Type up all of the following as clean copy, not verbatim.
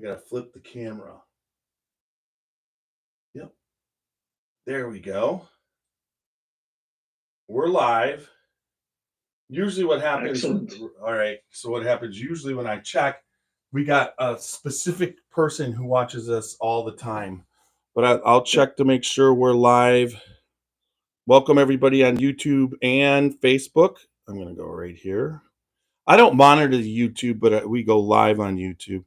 I gotta flip the camera. Yep. There we go. We're live. Usually what happens, Excellent. all right, so what happens usually when I check, we got a specific person who watches us all the time. But I'll check to make sure we're live. Welcome everybody on YouTube and Facebook. I'm going to go right here. I don't monitor the YouTube, but we go live on YouTube.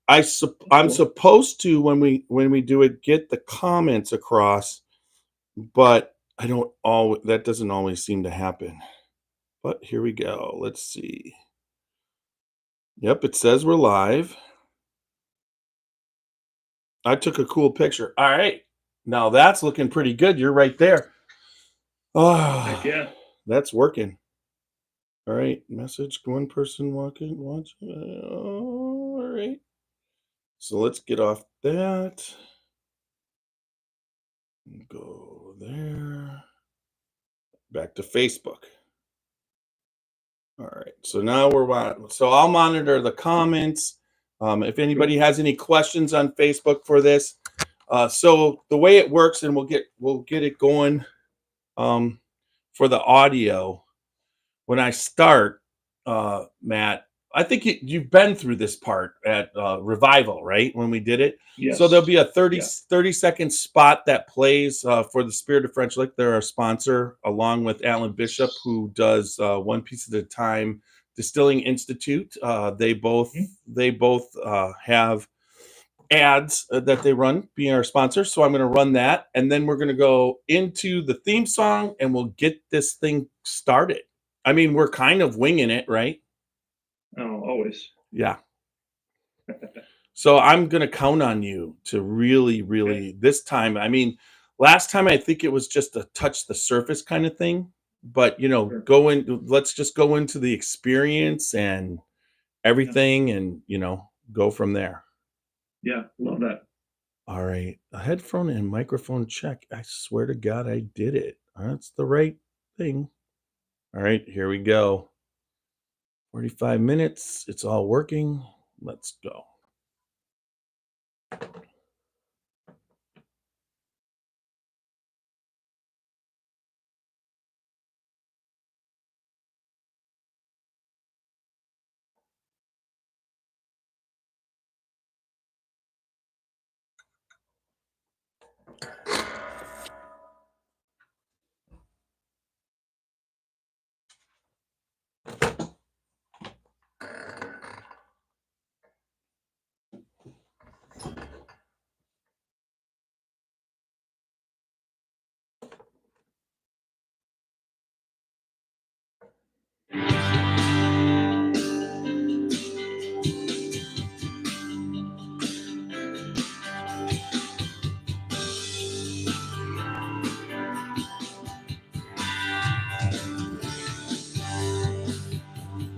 I'm supposed to, when we do it, get the comments across, but I don't always, that doesn't always seem to happen. But here we go. Let's see. Yep, it says we're live. I took a cool picture. All right. Now that's looking pretty good. You're right there. Oh, Heck yeah. That's working. All right. Message, one person watching. All right. So let's get off that. Go there. Back to Facebook. All right. So now so I'll monitor the comments. If anybody has any questions on Facebook for this, so the way it works, and we'll get it going for the audio. When I start, Matt, I think you've been through this part at Revival, right? When we did it. Yes. So there'll be a 30-second spot that plays for the Spirit of French Lick. They're our sponsor, along with Alan Bishop, who does One Piece at a Time Distilling Institute. They both have ads that they run, being our sponsor. So I'm going to run that, and then we're going to go into the theme song, and we'll get this thing started. I mean, we're kind of winging it, right? Oh, always. Yeah. So I'm going to count on you to really, this time. I mean, last time I think it was just a touch the surface kind of thing, but sure. Let's just go into the experience and everything, and go from there. Yeah, love that. All right. A headphone and microphone check. I swear to God, I did it. That's the right thing. All right, here we go. 45 minutes. It's all working. Let's go.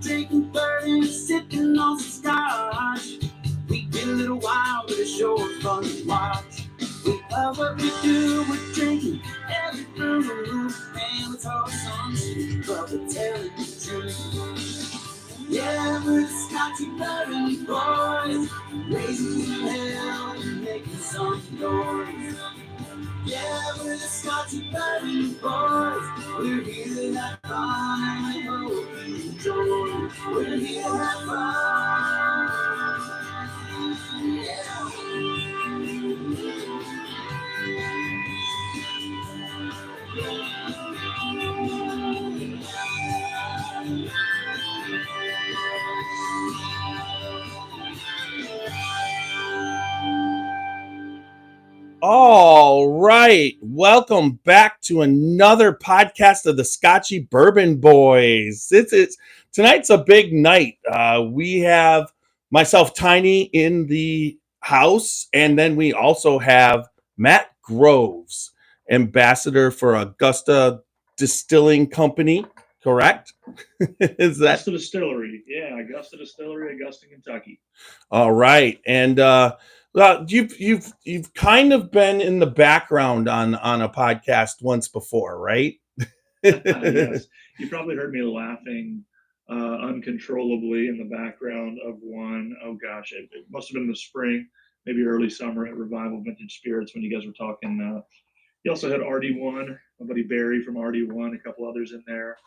Drinking bourbon, sipping on some scotch. We get a little wild, but it's sure fun to watch. We love what we do, we're drinking every brew. And we talk some shit, but we're telling the truth. Yeah, we're the Scotchy Bourbon boys, raising hell and making some noise. Yeah, we're the Scotchy Bourbon boys. We're here to have fun and we hope you enjoy. We're here to have fun. Yeah. All right. Welcome back to another podcast of the Scotchy Bourbon Boys. Tonight's a big night. We have myself, Tiny, in the house, and then we also have Matt Groves, ambassador for Augusta Distilling Company, correct? Is that Augusta Distillery? Yeah, Augusta Distillery, Augusta, Kentucky. All right. And you've kind of been in the background on a podcast once before, right? Yes, you probably heard me laughing uncontrollably in the background of one. Oh gosh, it must have been in the spring, maybe early summer at Revival Vintage Spirits when you guys were talking. You also had RD1, my buddy Barry from RD1, a couple others in there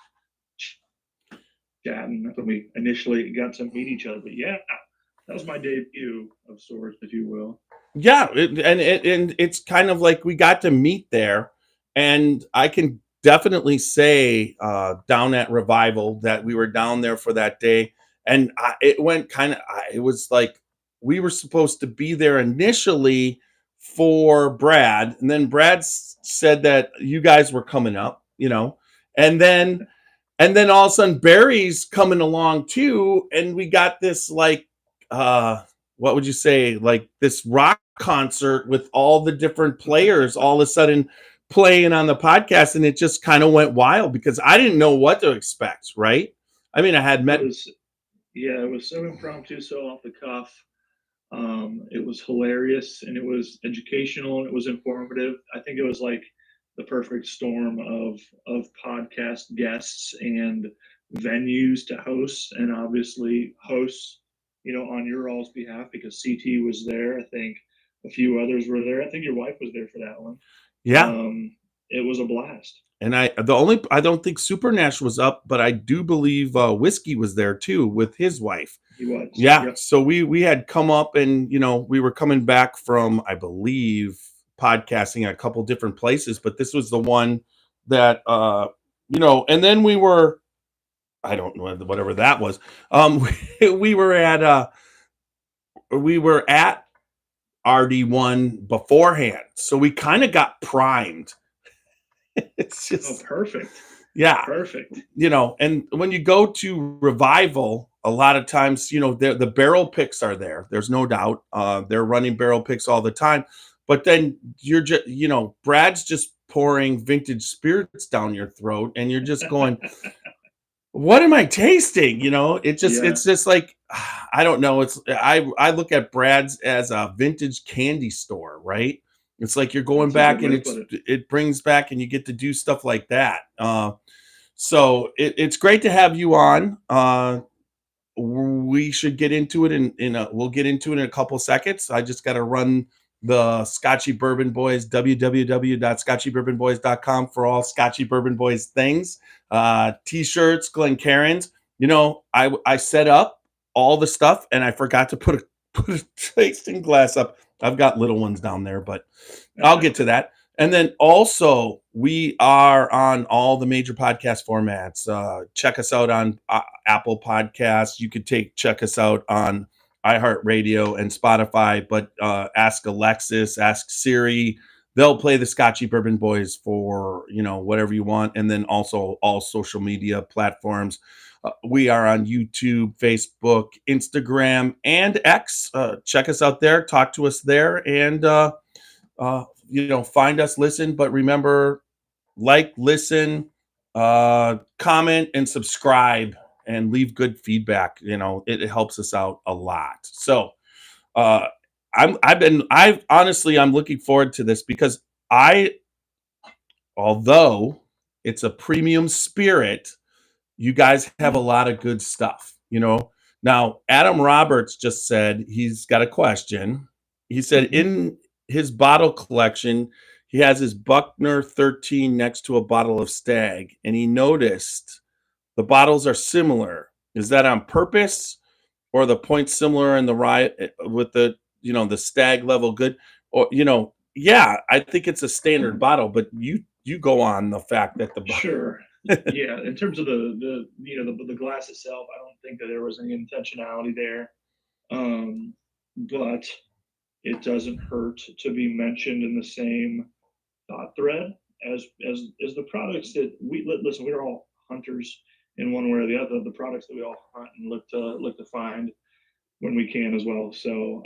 chatting. That's when we initially got to meet each other. But yeah, that was my debut of sorts, if you will. Yeah, and it's kind of like we got to meet there, and I can definitely say down at Revival that we were down there for that day, and it went kind of. It was like we were supposed to be there initially for Brad, and then Brad said that you guys were coming up, and then all of a sudden Barry's coming along too, and we got this like what would you say, like this rock concert with all the different players all of a sudden playing on the podcast, and it just kind of went wild because I didn't know what to expect, right? I mean, I had met it was so impromptu, so off the cuff. It was hilarious and it was educational and it was informative. I think it was like the perfect storm of podcast guests and venues to host, and obviously hosts, on your all's behalf because CT was there. I think a few others were there. I think your wife was there for that one. yeah. It was a blast. And I don't think Super Nash was up, but I do believe Whiskey was there too with his wife. He was. Yeah. Yep. So we had come up, and we were coming back from, I believe, podcasting at a couple different places, but this was the one that and then we were, I don't know, whatever that was. We were at RD1 beforehand, so we kind of got primed. It's just perfect. Yeah. Perfect. And when you go to Revival, a lot of times, the barrel picks are there. There's no doubt. They're running barrel picks all the time. But then you're just, Brad's just pouring vintage spirits down your throat, and you're just going, what am I tasting? It's just like, I don't know. I look at Brad's as a vintage candy store, right? It's like you're going back, and it brings back, and you get to do stuff like that. So it's great to have you on. We should get into it we'll get into it in a couple seconds. I just got to run the Scotchy Bourbon Boys, www.scotchybourbonboys.com for all Scotchy Bourbon Boys things. T-shirts, Glencairns. I set up all the stuff, and I forgot to put a tasting glass up. I've got little ones down there, but I'll get to that. And then also, we are on all the major podcast formats. Check us out on Apple Podcasts. You could check us out on iHeartRadio and Spotify, but ask Alexis, ask Siri. They'll play the Scotchy Bourbon Boys for, whatever you want. And then also all social media platforms. We are on YouTube, Facebook, Instagram, and X. Check us out there. Talk to us there. And, find us, listen. But remember, listen, comment, and subscribe, and leave good feedback. It helps us out a lot. So I'm looking forward to this because although it's a premium spirit, you guys have a lot of good stuff. Now Adam Roberts just said he's got a question. He said in his bottle collection, he has his Buckner 13 next to a bottle of Stag, and he noticed the bottles are similar. Is that on purpose, or the points similar in the rye with the the Stag level good? Or yeah, I think it's a standard bottle, but you go on the fact that the sure. Yeah, in terms of the glass itself, I don't think that there was any intentionality there, but it doesn't hurt to be mentioned in the same thought thread as the products that we listen. We're all hunters in one way or the other. The products that we all hunt and look to find when we can as well. So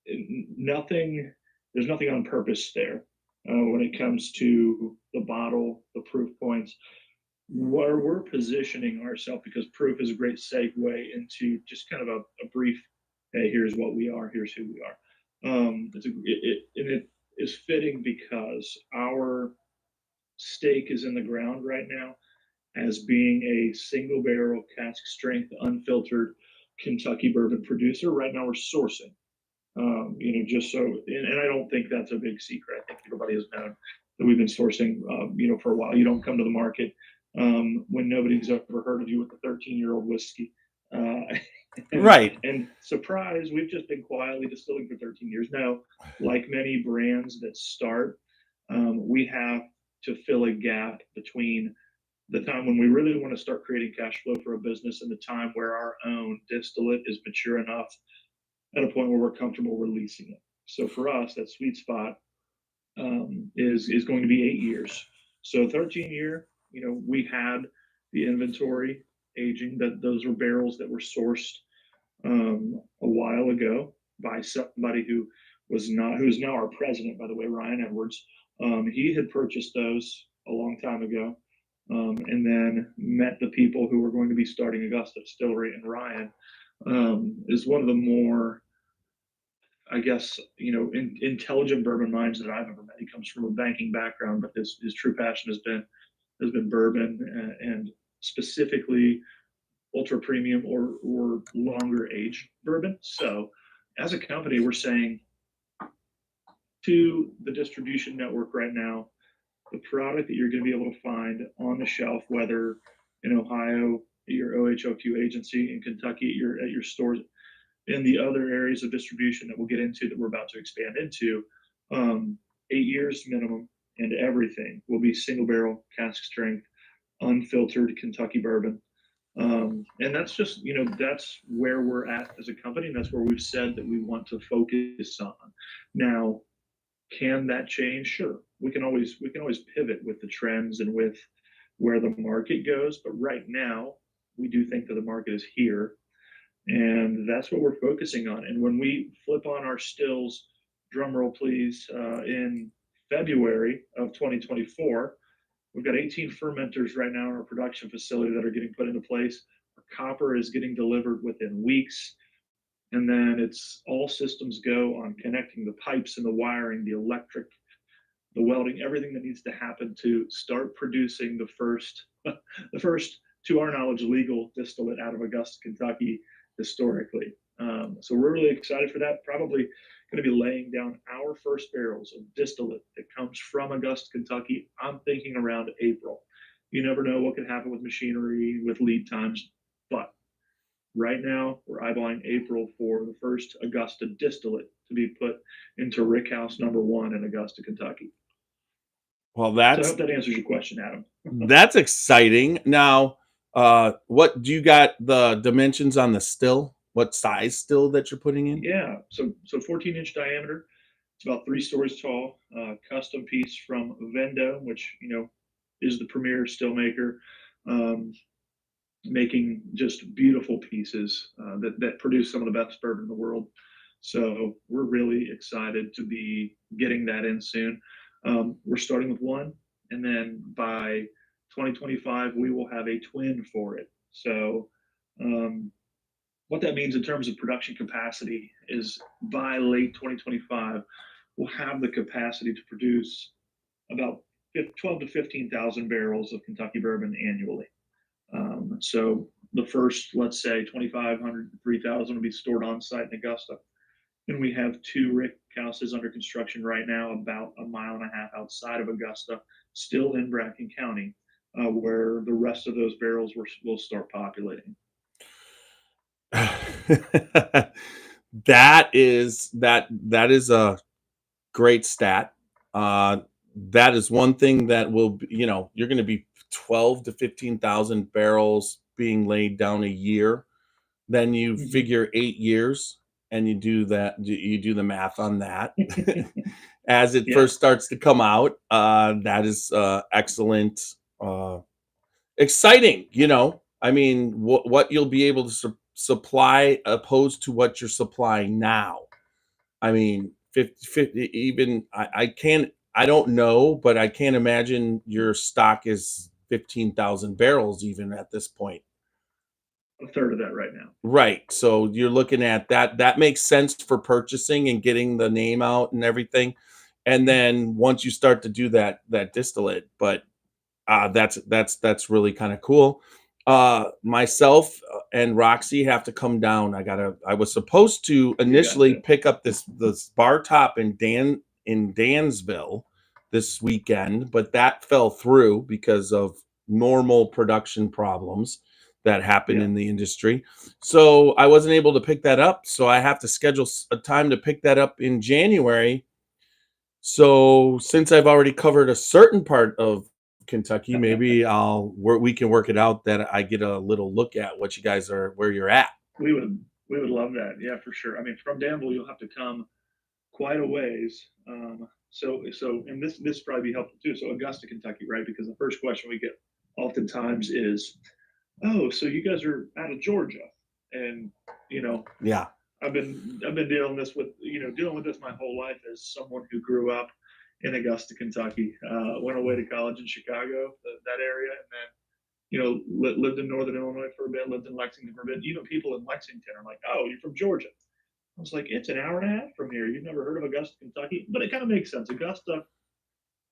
there's nothing on purpose there when it comes to the bottle, the proof points, where we're positioning ourselves, because proof is a great segue into just kind of a brief, hey, here's what we are, here's who we are. It is fitting because our stake is in the ground right now, as being a single barrel cask strength, unfiltered Kentucky bourbon producer. Right now we're sourcing, just so, and I don't think that's a big secret. I think everybody has known that we've been sourcing, for a while. You don't come to the market when nobody's ever heard of you with a 13-year-old whiskey. Right. And surprise, we've just been quietly distilling for 13 years. Now, like many brands that start, we have to fill a gap between the time when we really want to start creating cash flow for a business and the time where our own distillate is mature enough at a point where we're comfortable releasing it. So for us, that sweet spot is going to be 8 years. So 13-year, we had the inventory aging, that those were barrels that were sourced a while ago by somebody who's now our president, by the way, Ryan Edwards. He had purchased those a long time ago, and then met the people who were going to be starting Augusta Distillery. And Ryan is one of the more, I guess, intelligent bourbon minds that I've ever met. He comes from a banking background, but his true passion has been bourbon, and specifically ultra premium or longer age bourbon. So as a company, we're saying to the distribution network right now, the product that you're going to be able to find on the shelf, whether in Ohio, your OHOQ agency, in Kentucky, at your stores, in the other areas of distribution that we'll get into, that we're about to expand into, 8 years minimum, and everything will be single barrel, cask strength, unfiltered Kentucky bourbon. And that's just, that's where we're at as a company, and that's where we've said that we want to focus on. Now, can that change? Sure. We can always pivot with the trends and with where the market goes. But right now, we do think that the market is here, and that's what we're focusing on. And when we flip on our stills, drum roll please, in February of 2024, we've got 18 fermenters right now in our production facility that are getting put into place. Our copper is getting delivered within weeks. And then it's all systems go on connecting the pipes and the wiring, the electric, the welding, everything that needs to happen to start producing the first, to our knowledge, legal distillate out of Augusta, Kentucky, historically. So we're really excited for that. Probably going to be laying down our first barrels of distillate that comes from Augusta, Kentucky. I'm thinking around April. You never know what can happen with machinery, with lead times, but right now we're eyeballing April for the first Augusta distillate to be put into Rickhouse #1 in Augusta, Kentucky. Well, So I hope that answers your question, Adam. that's exciting. Now, what do you got the dimensions on the still? What size still that you're putting in? Yeah, so 14-inch diameter. It's about 3 stories tall. Custom piece from Vendo, which is the premier still maker, making just beautiful pieces that produce some of the best bourbon in the world. So we're really excited to be getting that in soon. We're starting with one, and then by 2025 we will have a twin for it. So what that means in terms of production capacity is by late 2025 we'll have the capacity to produce about 12 to 15,000 barrels of Kentucky bourbon annually. So the first, let's say 2,500 to 3,000 will be stored on site in Augusta. And we have 2 rick houses under construction right now, about a mile and a half outside of Augusta, still in Bracken County, where the rest of those barrels will start populating. That is a great stat. That is one thing that will, you're going to be 12 to 15,000 barrels being laid down a year. Then you figure 8 years, and you do the math on that as it first starts to come out. That is excellent, exciting. I mean, what you'll be able to supply opposed to what you're supplying now. I mean, 50 even I don't know, but I can't imagine your stock is 15,000 barrels even at this point. A third of that right now. Right. So you're looking at that. That makes sense for purchasing and getting the name out and everything. And then once you start to do that distillate, but That's really kind of cool. Myself and Roxy have to come down. I was supposed to initially pick up this bar top in Dansville this weekend, but that fell through because of normal production problems that happen Yeah. in the industry. So I wasn't able to pick that up. So I have to schedule a time to pick that up in January. So since I've already covered a certain part of Kentucky, maybe we can work it out that I get a little look at what you guys are, where you're at. We would love that. Yeah, for sure. I mean, from Danville, you'll have to come quite a ways. And this probably be helpful too. So Augusta, Kentucky, right? Because the first question we get oftentimes is, "Oh, so you guys are out of Georgia?" And you know, Yeah. I've been dealing with this my whole life as someone who grew up in Augusta, Kentucky. Went away to college in Chicago, that area, and then lived in Northern Illinois for a bit, lived in Lexington for a bit. Even people in Lexington are like, "Oh, you're from Georgia." I was like, "It's an hour and a half from here. You've never heard of Augusta, Kentucky?" But it kind of makes sense. Augusta,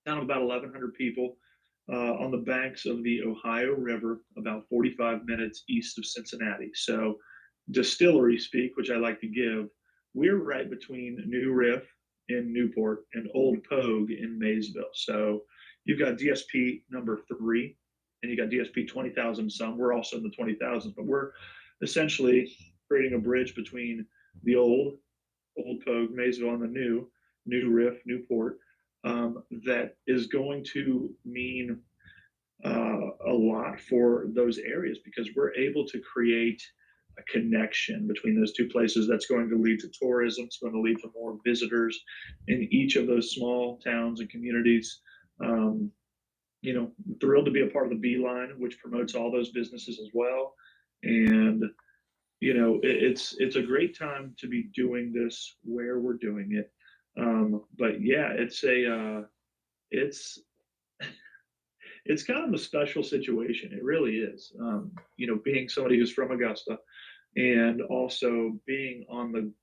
town of about 1,100 people, on the banks of the Ohio River, about 45 minutes east of Cincinnati. So, distillery speak, which I like to give, we're right between New Riff in Newport and Old Pogue in Maysville. So, you've got DSP number 3, and you got DSP 20,000 some. We're also in the 20,000s, but we're essentially creating a bridge between the old Pogue, Maysville, and the New Riff, Newport, that is going to mean a lot for those areas because we're able to create a connection between those two places that's going to lead to tourism. It's going to lead to more visitors in each of those small towns and communities. Um, Thrilled to be a part of the Beeline, which promotes all those businesses as well. And it's a great time to be doing this where we're doing it. But yeah, it's it's kind of a special situation. It really is. Being somebody who's from Augusta and also being on the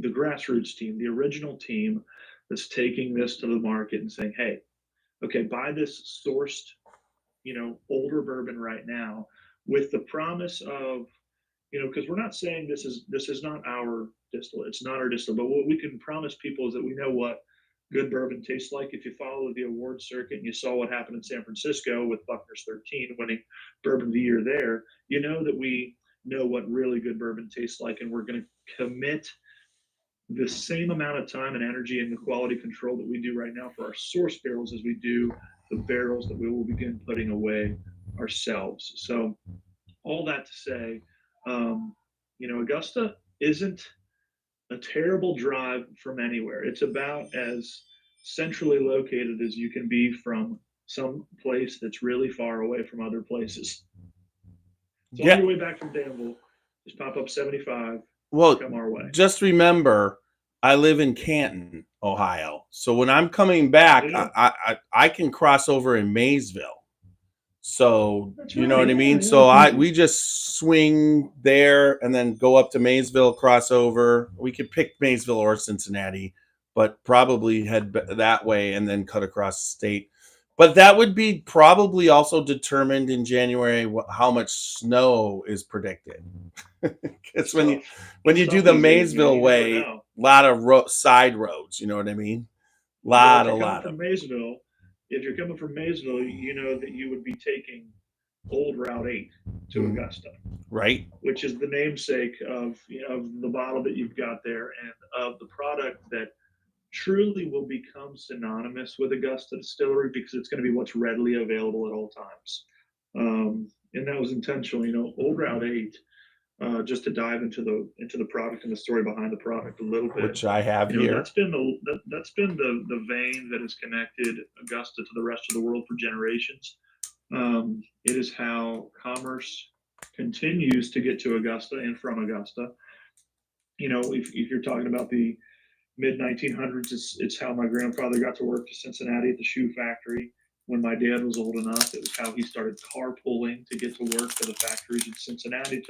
grassroots team, the original team that's taking this to the market and saying, "Hey, okay, buy this sourced, older bourbon right now," with the promise of, because we're not saying this is not our distillate, it's not our distillate, but what we can promise people is that we know what good bourbon tastes like. If you follow the award circuit and you saw what happened in San Francisco with Buckner's 13 winning bourbon of the year there, you know that we know what really good bourbon tastes like, and we're going to commit the same amount of time and energy and the quality control that we do right now for our source barrels as we do the barrels that we will begin putting away ourselves. So all that to say, Augusta isn't a terrible drive from anywhere. It's about as centrally located as you can be from some place that's really far away from other places. So on your way back from Danville, just pop up 75. Well, come our way. Just remember, I live in Canton, Ohio. So when I'm coming back, I can cross over in Maysville. So you know what I mean? So we just swing there and then go up to Maysville, cross over. We could pick Maysville or Cincinnati, but probably head that way and then cut across the state. But that would be probably also determined in January how much snow is predicted. Because when you do the Maysville way, a lot of side roads. You know what I mean? Lot from Maysville. If you're coming from Maysville, you know that you would be taking Old Route 8 to Augusta, right? Which is the namesake of the bottle that you've got there and of the product that truly will become synonymous with Augusta Distillery because it's going to be what's readily available at all times. And that was intentional. Old Route 8. Just to dive into the product and the story behind the product a little bit, which I have here. That's been the vein that has connected Augusta to the rest of the world for generations. It is how commerce continues to get to Augusta and from Augusta. If you're talking about the mid 1900s, it's how my grandfather got to work to Cincinnati at the shoe factory. When my dad was old enough, it was how he started carpooling to get to work to the factories in Cincinnati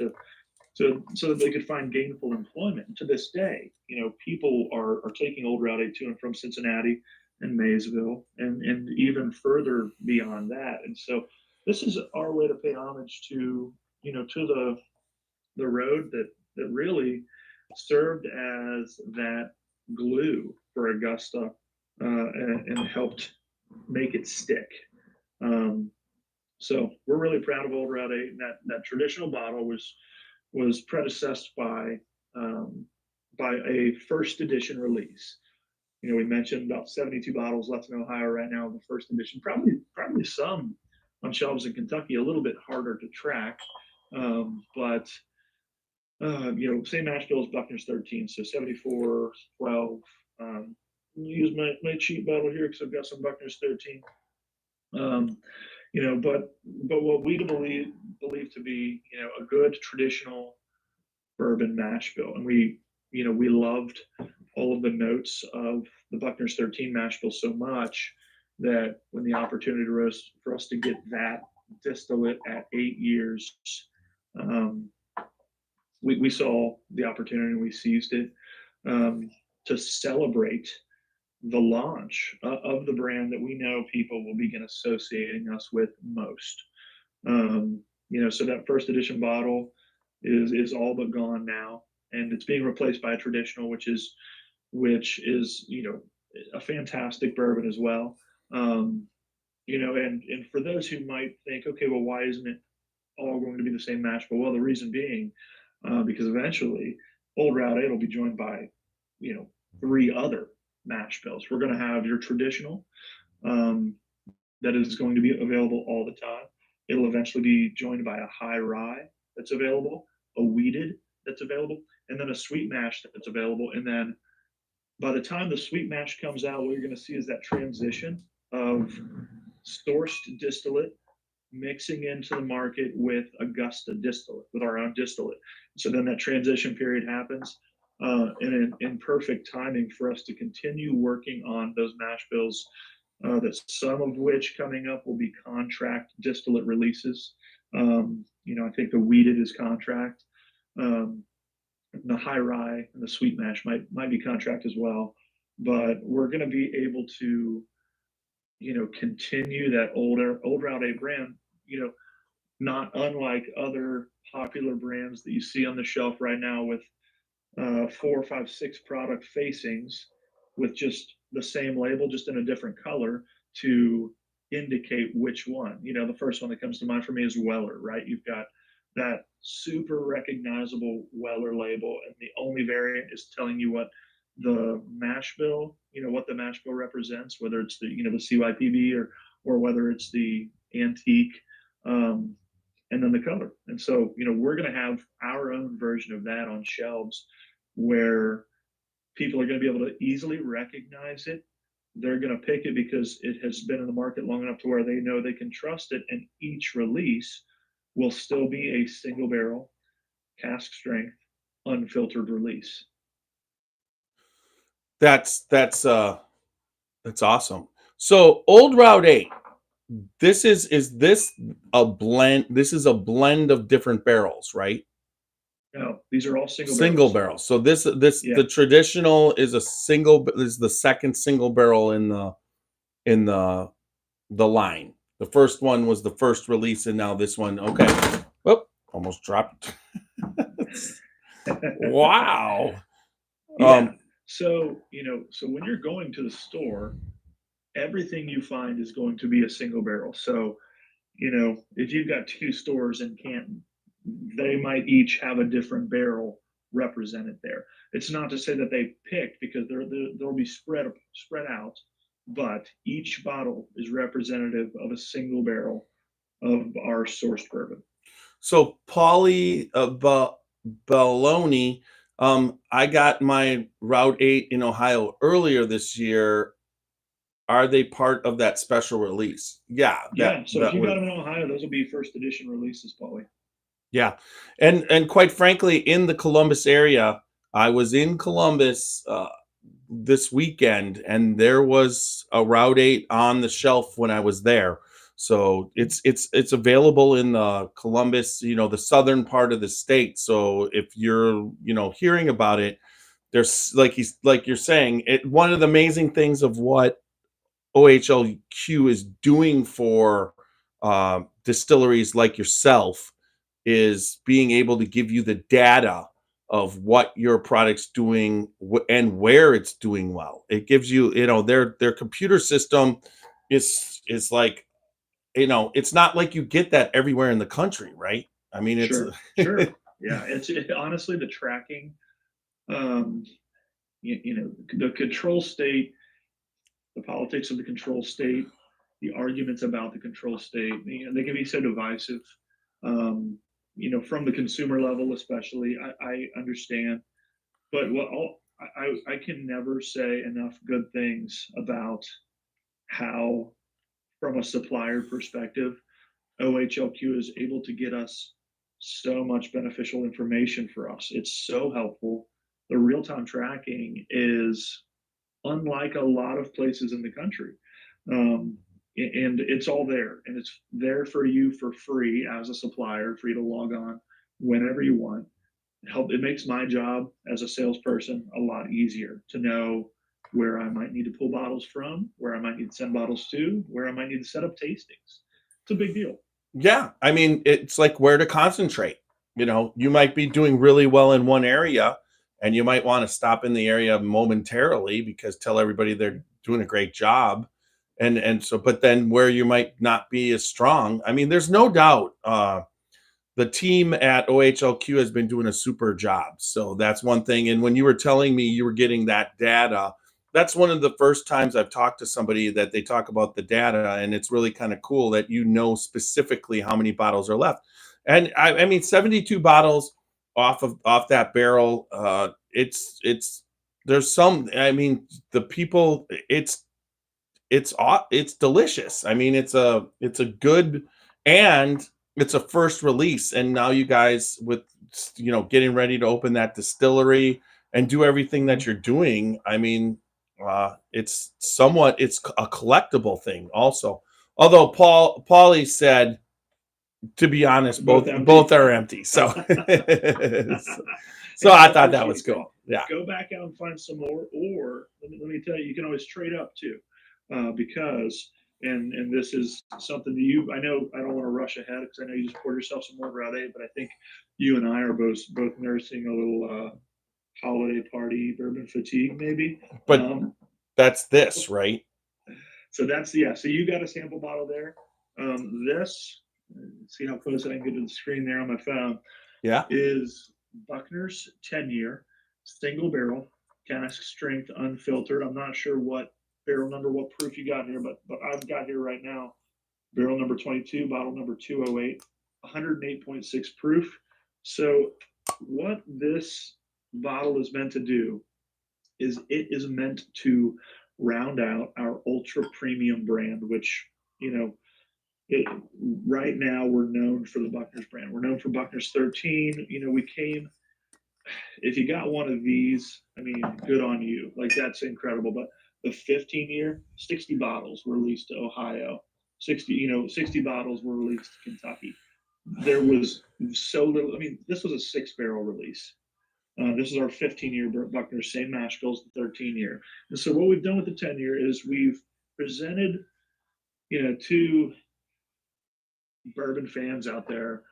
so that they could find gainful employment. And to this day, people are taking Old Route 8 to and from Cincinnati. and Maysville, and even further beyond that. And so this is our way to pay homage to, to the road that really served as that glue for Augusta, and helped make it stick. Um, so we're really proud of Old Route 8, and that traditional bottle was predecessed um, by a first edition release. We mentioned about 72 bottles left in Ohio right now in the first edition. Probably some on shelves in Kentucky, a little bit harder to track, but same mash bill as Buckner's 13, so 74, 12. Use my cheat bottle here because I've got some Buckner's 13. Um, but what we believe to be, a good traditional bourbon mash bill, and we loved all of the notes of the Buckner's 13 mash bill so much that when the opportunity arose for us to get that distillate at 8 years, um, we saw the opportunity and we seized it, to celebrate the launch of the brand that we know people will begin associating us with most. So that first edition bottle is all but gone now, and it's being replaced by a traditional, which is a fantastic bourbon as well. And for those who might think, okay, well, why isn't it all going to be the same mash bill? Well, the reason being, because eventually Old Route 8 will be joined by, 3 other mash bills. We're going to have your traditional, that is going to be available all the time. It'll eventually be joined by a high rye that's available, a wheated that's available, and then a sweet mash that's available. And then by the time the sweet mash comes out, what you're going to see is that transition of sourced distillate mixing into the market with Augusta distillate, with our own distillate. So then that transition period happens, and in perfect timing for us to continue working on those mash bills, that some of which coming up will be contract distillate releases. I think the wheated is contract. The high rye and the sweet mash might be contract as well, but we're going to be able to, continue that Old Route 8 brand, not unlike other popular brands that you see on the shelf right now with 4, 5, 6 product facings with just the same label, just in a different color to indicate which one. The first one that comes to mind for me is Weller, right? You've got that super recognizable Weller label, and the only variant is telling you what the mash bill, what the mash bill represents, whether it's the CYPB or whether it's the antique, and then the color. And so, we're going to have our own version of that on shelves where people are going to be able to easily recognize it. They're going to pick it because it has been in the market long enough to where they know they can trust it. And each release will still be a single barrel, cask strength, unfiltered release. That's awesome. So Old Route 8, is this a blend? This is a blend of different barrels, right? No, these are all single barrels. So this the traditional is the second single barrel in the line. The first one was the first release, and now this one. Okay. Whoop, almost dropped. Wow. Yeah. So when you're going to the store, everything you find is going to be a single barrel. So, if you've got 2 stores in Canton, they might each have a different barrel represented there. It's not to say that they picked, because they'll be spread out, but each bottle is representative of a single barrel of our sourced bourbon. So Paulie Baloney, I got my Route 8 in Ohio earlier this year. Are they part of that special release? Yeah. So if you got them in Ohio, those will be first edition releases, Paulie. Yeah. And quite frankly, in the Columbus area, I was in Columbus this weekend, and there was a Route 8 on the shelf when I was there. So it's available in the Columbus, the southern part of the state. So if you're, hearing about it, there's like you're saying, one of the amazing things of what OHLQ is doing for distilleries like yourself is being able to give you the data of what your product's doing and where it's doing well. It gives you, their computer system is like, it's not like you get that everywhere in the country, right? I mean, it's Sure, sure. Yeah, honestly the tracking, um, the control state, the politics of the control state, the arguments about the control state, they can be so divisive. Um, from the consumer level, especially, I understand, but I can never say enough good things about how, from a supplier perspective, OHLQ is able to get us so much beneficial information for us. It's so helpful. The real time tracking is unlike a lot of places in the country. Um, and it's all there, and it's there for you for free as a supplier, for you to log on whenever you want. It makes my job as a salesperson a lot easier to know where I might need to pull bottles from, where I might need to send bottles to, where I might need to set up tastings. It's a big deal. Yeah, I mean, it's like where to concentrate. You might be doing really well in one area, and you might want to stop in the area momentarily because tell everybody they're doing a great job. And so, but then where you might not be as strong, I mean, there's no doubt the team at OHLQ has been doing a super job. So that's one thing. And when you were telling me you were getting that data, that's one of the first times I've talked to somebody that they talk about the data, and it's really kind of cool that specifically how many bottles are left. And I mean, 72 bottles off that barrel. It's there's some. I mean, the people. It's delicious. I mean, it's a good, and it's a first release. And now you guys with getting ready to open that distillery and do everything that you're doing. I mean, it's a collectible thing also. Although Paulie said, to be honest, both are empty. So so I thought that was cool. Yeah. Go back out and find some more, or let me tell you, you can always trade up too, because and this is something that I know I don't want to rush ahead because I know you just poured yourself some more Rade, but I think you and I are both nursing a little holiday party bourbon fatigue, maybe. But that's this, right? So So you got a sample bottle there. This, see how close I can get to the screen there on my phone. Yeah. Is Buckner's 10-year single barrel cask strength unfiltered. I'm not sure what barrel number, what proof you got here, but I've got here right now barrel number 22, bottle number 208, 108.6 proof. So what this bottle is meant to do is it is meant to round out our ultra premium brand, which, right now we're known for the Buckner's brand. We're known for Buckner's 13. If you got one of these, I mean, good on you. Like, that's incredible. But the 15-year, 60 bottles were released to Ohio. 60 bottles were released to Kentucky. There was so little. I mean, this was a 6-barrel release. This is our 15-year Buckner, same mash bills, the 13-year. And so what we've done with the 10-year is we've presented, to bourbon fans out there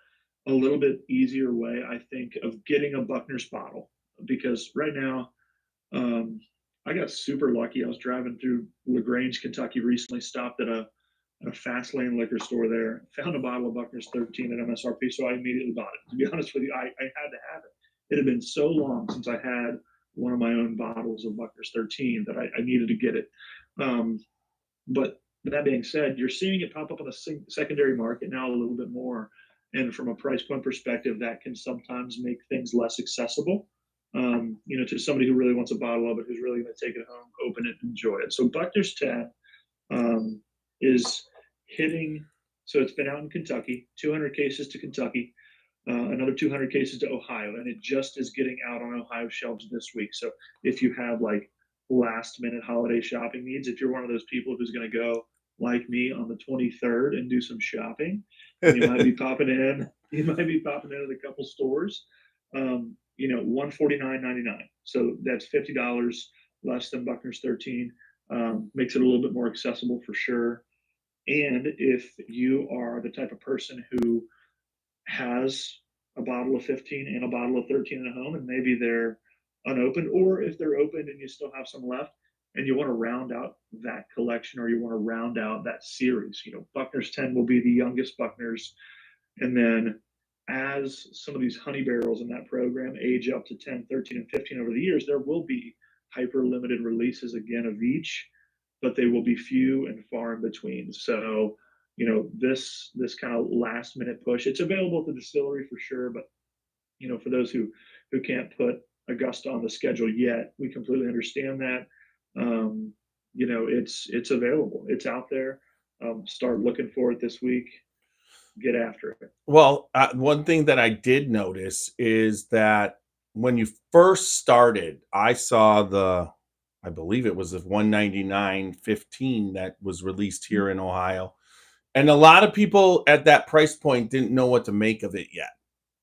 a little bit easier way, I think, of getting a Buckner's bottle. Because right now, I got super lucky. I was driving through LaGrange, Kentucky recently, stopped at a fast lane liquor store there, found a bottle of Buckner's 13 at MSRP, so I immediately bought it. To be honest with you, I had to have it. It had been so long since I had one of my own bottles of Buckner's 13 that I needed to get it. But that being said, you're seeing it pop up on the secondary market now a little bit more. And from a price point perspective, that can sometimes make things less accessible, to somebody who really wants a bottle of it, who's really going to take it home, open it, enjoy it. So Buckner's 10 is hitting. So it's been out in Kentucky, 200 cases to Kentucky, another 200 cases to Ohio, and it just is getting out on Ohio shelves this week. So if you have like last minute holiday shopping needs, if you're one of those people who's going to go like me on the 23rd and do some shopping, you might be popping in. You might be popping in at a couple stores. $149.99. So that's $50 less than Buckner's 13. Makes it a little bit more accessible for sure. And if you are the type of person who has a bottle of 15 and a bottle of 13 at home, and maybe they're unopened, or if they're opened and you still have some left, and you want to round out that collection or you want to round out that series, Buckner's 10 will be the youngest Buckner's. And then as some of these honey barrels in that program age up to 10, 13, and 15 over the years, there will be hyper limited releases again of each, but they will be few and far in between. So, this kind of last minute push, it's available at the distillery for sure, but for those who can't put Augusta on the schedule yet, we completely understand that. It's available, it's out there. Start looking for it this week. Get after it. Well, one thing that I did notice is that when you first started, I saw I believe it was a 199.15 that was released here in Ohio. And a lot of people at that price point didn't know what to make of it yet.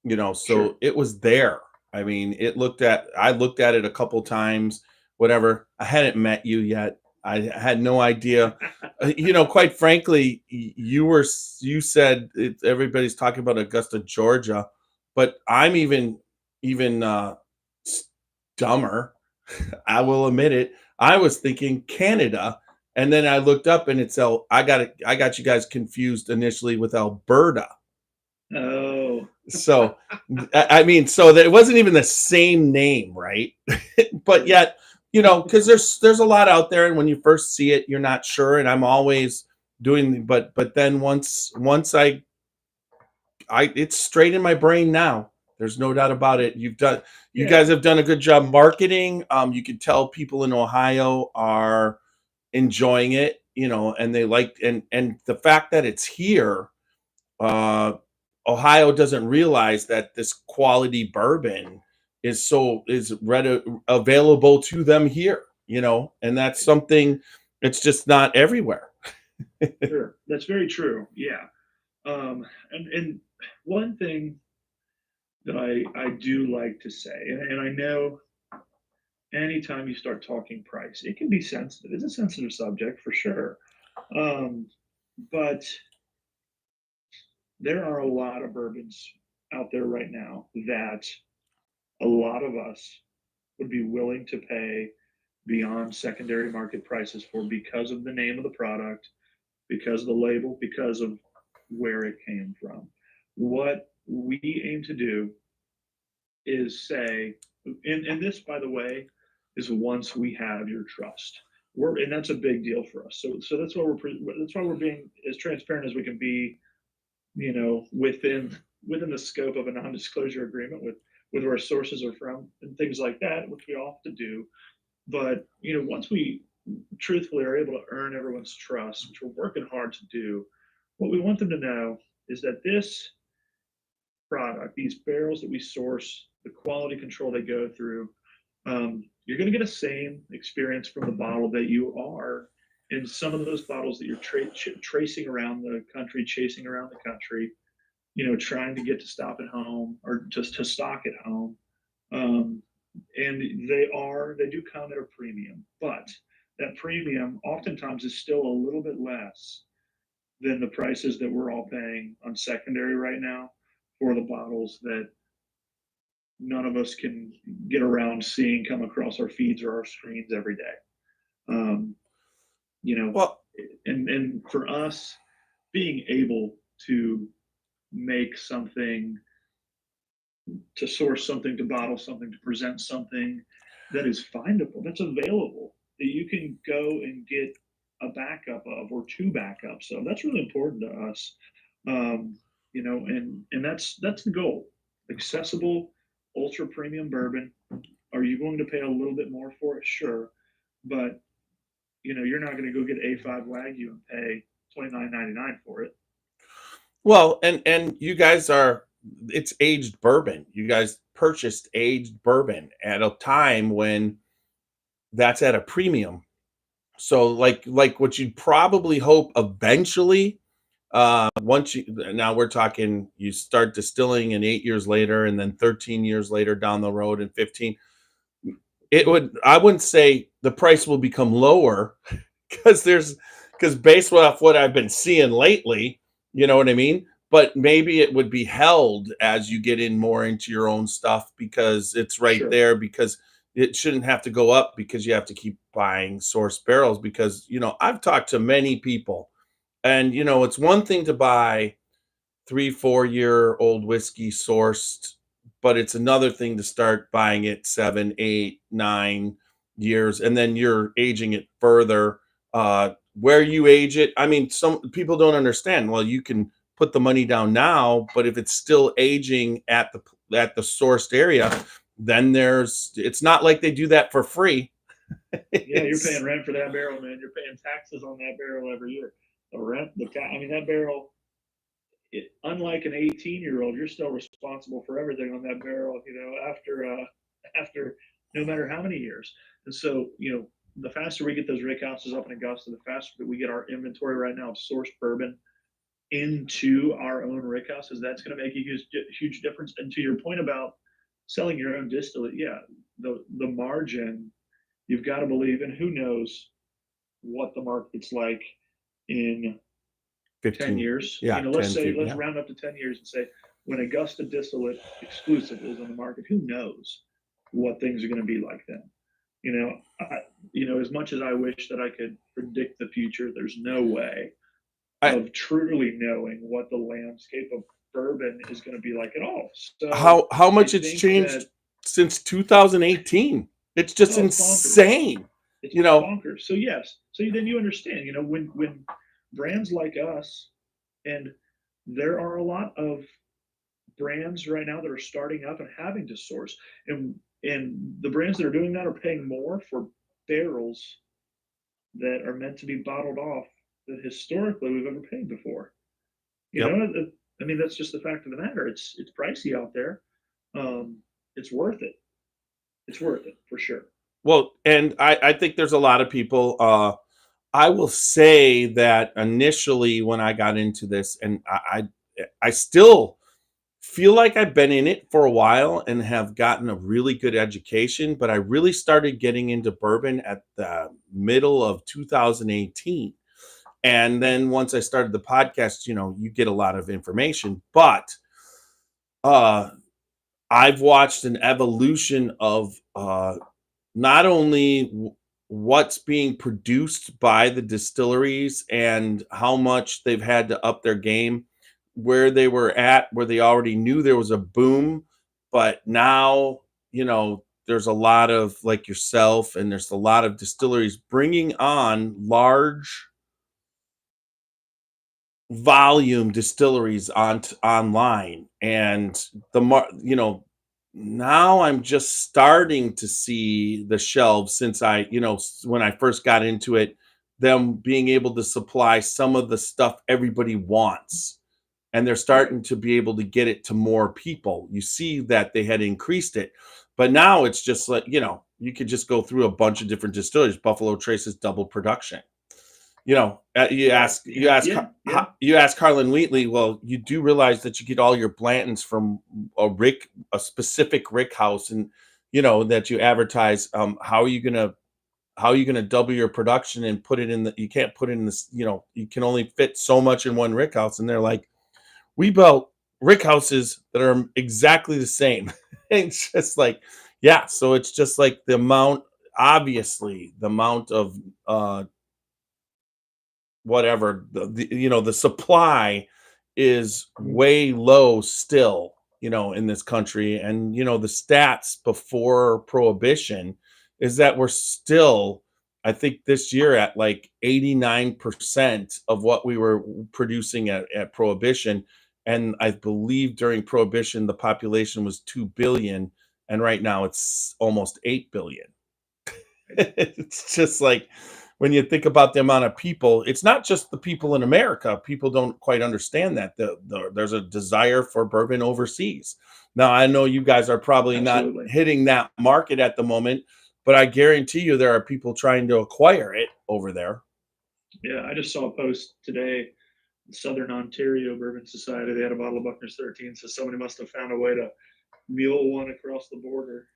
So Sure. it was there. I mean, I looked at it a couple times, whatever. I hadn't met you yet. I had no idea. Quite frankly, you said everybody's talking about Augusta, Georgia, but I'm even dumber. I will admit it. I was thinking Canada, and then I looked up and I got you guys confused initially with Alberta. Oh, So I mean, so that it wasn't even the same name, right? But yet, because there's a lot out there, and when you first see it, you're not sure. And I'm always doing, but then once it's straight in my brain now. There's no doubt about it. You yeah. guys have done a good job marketing. You can tell people in Ohio are enjoying it, and they like, and the fact that it's here, Ohio doesn't realize that this quality bourbon is available to them here, and that's something, it's just not everywhere. Sure. That's very true. Yeah. And one thing that I do like to say, and I know anytime you start talking price, it can be sensitive. It's a sensitive subject for sure. But there are a lot of bourbons out there right now that a lot of us would be willing to pay beyond secondary market prices for, because of the name of the product, because of the label, because of where it came from. What we aim to do is say, and this, by the way, is once we have your trust. And that's a big deal for us. So that's why we're being as transparent as we can be, within the scope of a non-disclosure agreement with where our sources are from and things like that, which we all have to do. But once we truthfully are able to earn everyone's trust, which we're working hard to do, what we want them to know is that this product, these barrels that we source, the quality control they go through, you're going to get a same experience from the bottle that you are in some of those bottles that you're tracing around the country, chasing around the country, trying to get to stop at home or just to stock at home. And they do come at a premium, but that premium oftentimes is still a little bit less than the prices that we're all paying on secondary right now for the bottles that none of us can get around seeing come across our feeds or our screens every day. Well, and for us, being able to make something, to source something, to bottle something, to present something that is findable, that's available, that you can go and get a backup of or two backups of, that's really important to us. And that's the goal. Accessible, ultra premium bourbon. Are you going to pay a little bit more for it? Sure, but you're not going to go get A5 Wagyu and pay $29.99 for it. well, and you guys it's aged bourbon. You guys purchased aged bourbon at a time when that's at a premium. So like what you'd probably hope eventually, now we're talking, you start distilling and 8 years later, and then 13 years later down the road, and 15, I wouldn't say the price will become lower because based off what I've been seeing lately, you know what I mean? But maybe it would be held as you get in more into your own stuff because it's right Sure. there, because it shouldn't have to go up because you have to keep buying source barrels. Because, I've talked to many people, and, it's one thing to buy 3, 4 year old whiskey sourced, but it's another thing to start buying it 7, 8, 9 years, and then you're aging it further. Where you age it, I mean, some people don't understand. Well, you can put the money down now, but if it's still aging at the sourced area, then it's not like they do that for free. Yeah, you're It's paying rent for that barrel, man. You're paying taxes on that barrel every year. The rent, I mean, that barrel, unlike an 18-year-old, you're still responsible for everything on that barrel, after no matter how many years. And so, the faster we get those rick houses up in Augusta, the faster that we get our inventory right now of sourced bourbon into our own rick houses, that's going to make a huge difference. And to your point about selling your own distillate, yeah, the margin, you've got to believe, and who knows what the market's like in 10 15. years. Yeah, Let's 10, say, 15, let's yeah. round up to 10 years and say when Augusta Distillate exclusive is on the market, who knows what things are going to be like then? As much as I wish that I could predict the future, there's no way of truly knowing what the landscape of bourbon is going to be like at all. So How I much it's think changed that, since 2018. It's just oh, it's bonkers. insane. It's You know, bonkers. So yes, so then you understand, when brands like us, and there are a lot of brands right now that are starting up and having to source, and the brands that are doing that are paying more for barrels that are meant to be bottled off than historically we've ever paid before. You yep. know, I mean, that's just the fact of the matter. It's pricey out there. It's worth it. It's worth it for sure. Well, and I think there's a lot of people. I will say that initially when I got into this, and I still feel like I've been in it for a while and have gotten a really good education, but I really started getting into bourbon at the middle of 2018. And then once I started the podcast, you get a lot of information, but uh I've watched an evolution of not only what's being produced by the distilleries and how much they've had to up their game, where they were at, where they already knew there was a boom, but now, there's a lot of, like yourself, and there's a lot of distilleries bringing on large volume distilleries online, and now I'm just starting to see the shelves, since when I first got into it, them being able to supply some of the stuff everybody wants, and they're starting to be able to get it to more people. You see that they had increased it, but now it's just like, you could just go through a bunch of different distilleries. Buffalo Trace's double production. You Right. ask you ask Yeah. Yeah. you ask Harlan Wheatley. Well, you do realize that you get all your Blantons from a specific rick house, and that you advertise. How are you gonna double your production and put it in the? You can't put it in this. You can only fit so much in one rick house, and they're like, we built rick houses that are exactly the same. It's just like, yeah. So it's just like the amount. Obviously, the amount of whatever the supply is way low still, in this country. And the stats before prohibition is that we're still, I think this year, at like 89% of what we were producing at prohibition. And I believe during prohibition the population was 2 billion, and right now it's almost 8 billion. It's just like, when you think about the amount of people, it's not just the people in America. People don't quite understand that there's a desire for bourbon overseas. Now, I know you guys are probably not Absolutely. hitting that market at the moment, but I guarantee you there are people trying to acquire it over there. Yeah. I just saw a post today. The Southern Ontario Bourbon Society, they had a bottle of Buckner's 13, so somebody must have found a way to mule one across the border,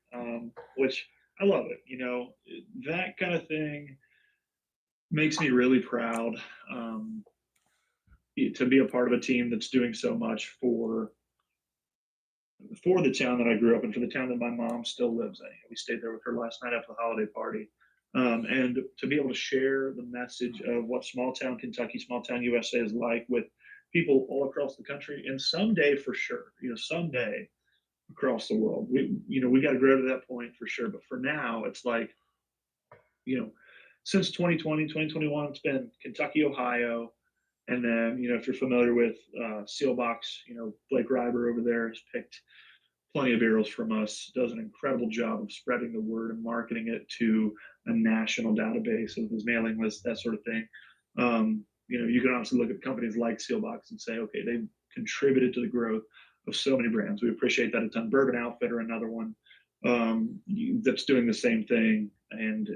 which I love it. That kind of thing. makes me really proud to be a part of a team that's doing so much for the town that I grew up in, for the town that my mom still lives in. We stayed there with her last night after the holiday party. And to be able to share the message of what small town Kentucky, small town USA is like with people all across the country, and someday for sure, someday across the world, we got to grow to that point for sure. But for now, it's like, you know, since 2020, 2021, it's been Kentucky, Ohio, and then, if you're familiar with Sealbox, Blake Reiber over there has picked plenty of barrels from us, does an incredible job of spreading the word and marketing it to a national database of his mailing list, that sort of thing. You can obviously look at companies like Sealbox and say, okay, they've contributed to the growth of so many brands. We appreciate that a ton. Bourbon Outfitter, another one that's doing the same thing, and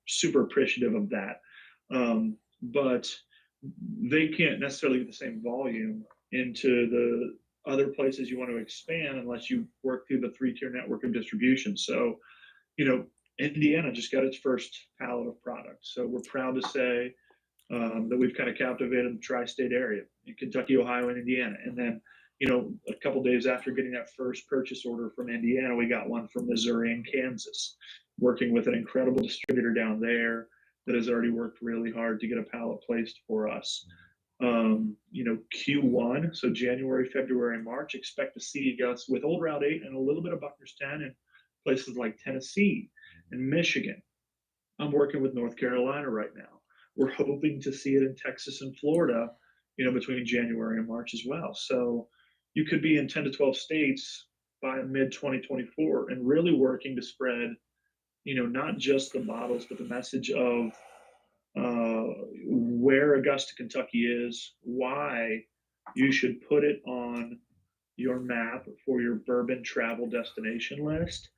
super appreciative of that. But they can't necessarily get the same volume into the other places you want to expand unless you work through the 3-tier network of distribution. So, Indiana just got its first pallet of products. So we're proud to say that we've kind of captivated the tri-state area in Kentucky, Ohio, and Indiana. And then, a couple days after getting that first purchase order from Indiana, we got one from Missouri and Kansas, working with an incredible distributor down there that has already worked really hard to get a pallet placed for us. Q1, so January, February, and March, expect to see us with Old Route 8 and a little bit of Buckner's 10 in places like Tennessee and Michigan. I'm working with North Carolina right now. We're hoping to see it in Texas and Florida, between January and March as well. So you could be in 10 to 12 states by mid 2024 and really working to spread, not just the bottles, but the message of where Augusta, Kentucky is, why you should put it on your map for your bourbon travel destination list,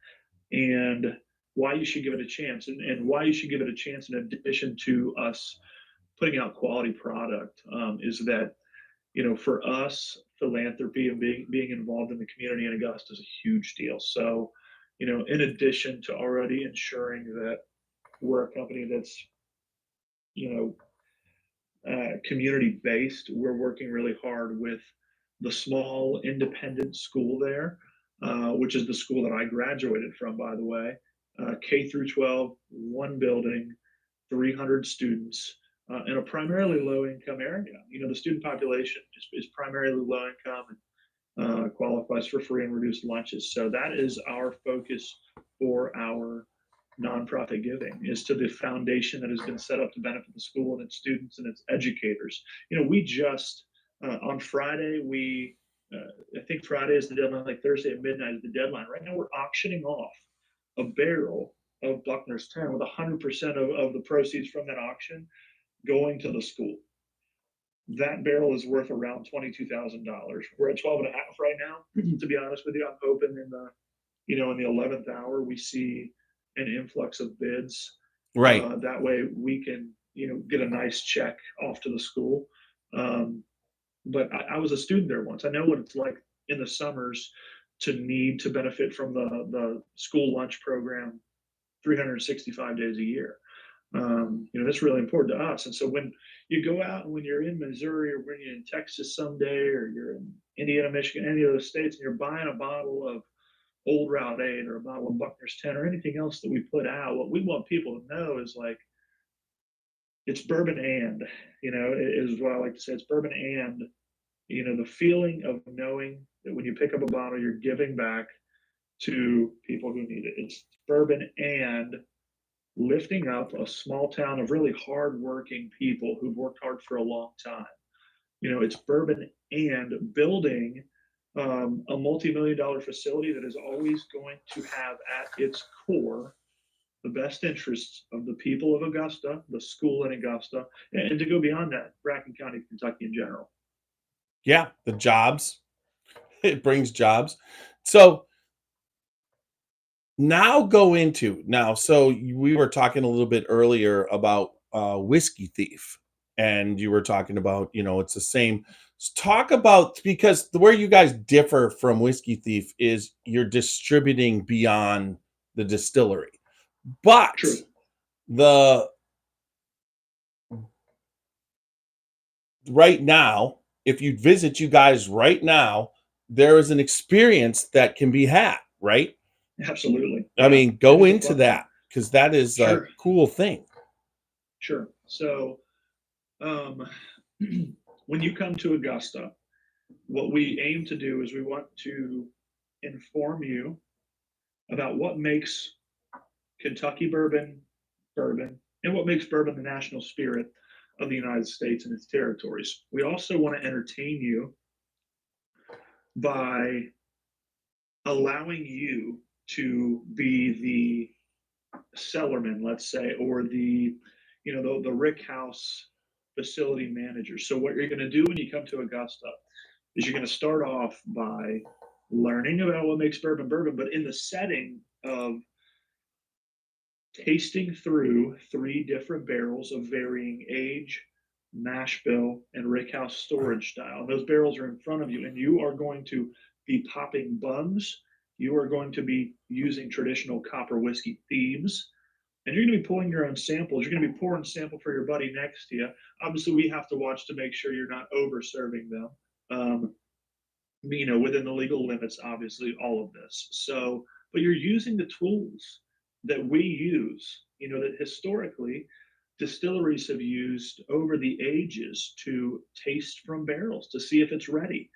and why you should give it a chance, and why you should give it a chance in addition to us putting out quality product, is that, for us, philanthropy and being involved in the community in Augusta is a huge deal. So, in addition to already ensuring that we're a company that's, community based, we're working really hard with the small independent school there, which is the school that I graduated from, by the way. K through 12, one building, 300 students, in a primarily low income area. The student population is primarily low income and qualifies for free and reduced lunches. So that is our focus for our nonprofit giving, is to the foundation that has been set up to benefit the school and its students and its educators. We just on Friday, I think Friday is the deadline, like Thursday at midnight is the deadline. Right now we're auctioning off a barrel of Buckner's 10 with 100% of the proceeds from that auction going to the school. That barrel is worth around $22,000. We're at 12 and a half right now. To be honest with you, I'm hoping in the 11th hour we see an influx of bids. Right. That way we can, get a nice check off to the school. But I was a student there once. I know what it's like in the summers to need to benefit from the school lunch program 365 days a year. That's really important to us. And so when you go out and when you're in Missouri or when you're in Texas someday, or you're in Indiana, Michigan, any of those states, and you're buying a bottle of Old Route 8 or a bottle of Buckner's 10 or anything else that we put out, what we want people to know is like, it's bourbon and, is what I like to say. It's bourbon and, the feeling of knowing that when you pick up a bottle, you're giving back to people who need it. It's bourbon and lifting up a small town of really hardworking people who've worked hard for a long time. It's bourbon and building a multi-million-dollar facility that is always going to have at its core the best interests of the people of Augusta, the school in Augusta, and to go beyond that, Bracken County, Kentucky in general. Yeah, the jobs. It brings jobs. So so we were talking a little bit earlier about Whiskey Thief, and you were talking about, it's the same. Talk about, because where you guys differ from Whiskey Thief is you're distributing beyond the distillery, but True. the right now, if you visit you guys right now, there is an experience that can be had, right? Absolutely. I Yeah. mean, It go is a into fun that thing. because that is a Sure. cool thing. Sure. So, um, when you come to Augusta, what we aim to do is we want to inform you about what makes Kentucky bourbon, and what makes bourbon the national spirit of the United States and its territories. We also want to entertain you by allowing you to be the cellarman, let's say, or the rick house facility manager. So what you're going to do when you come to Augusta is you're going to start off by learning about what makes bourbon, but in the setting of tasting through 3 different barrels of varying age, mash bill, and rickhouse storage style. Those barrels are in front of you, and you are going to be popping buns. You are going to be using traditional copper whiskey thieves, and you're going to be pulling your own samples. You're going to be pouring sample for your buddy next to you. Obviously, we have to watch to make sure you're not over serving them. Um, within the legal limits, obviously, all of this. So, but you're using the tools that we use, that historically distilleries have used over the ages to taste from barrels to see if it's ready,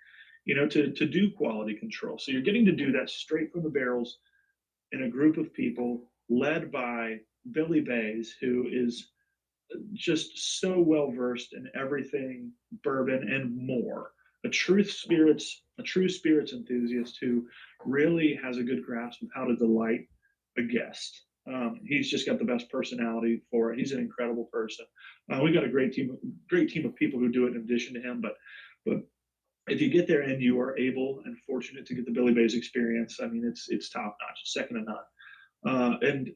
to do quality control. So you're getting to do that straight from the barrels in a group of people led by Billy Bays, who is just so well versed in everything bourbon and more. A true spirits enthusiast who really has a good grasp of how to delight a guest. He's just got the best personality for it. He's an incredible person. We got a great team of people who do it in addition to him. But if you get there and you are able and fortunate to get the Billy Bays experience, I mean, it's top notch, second to none. And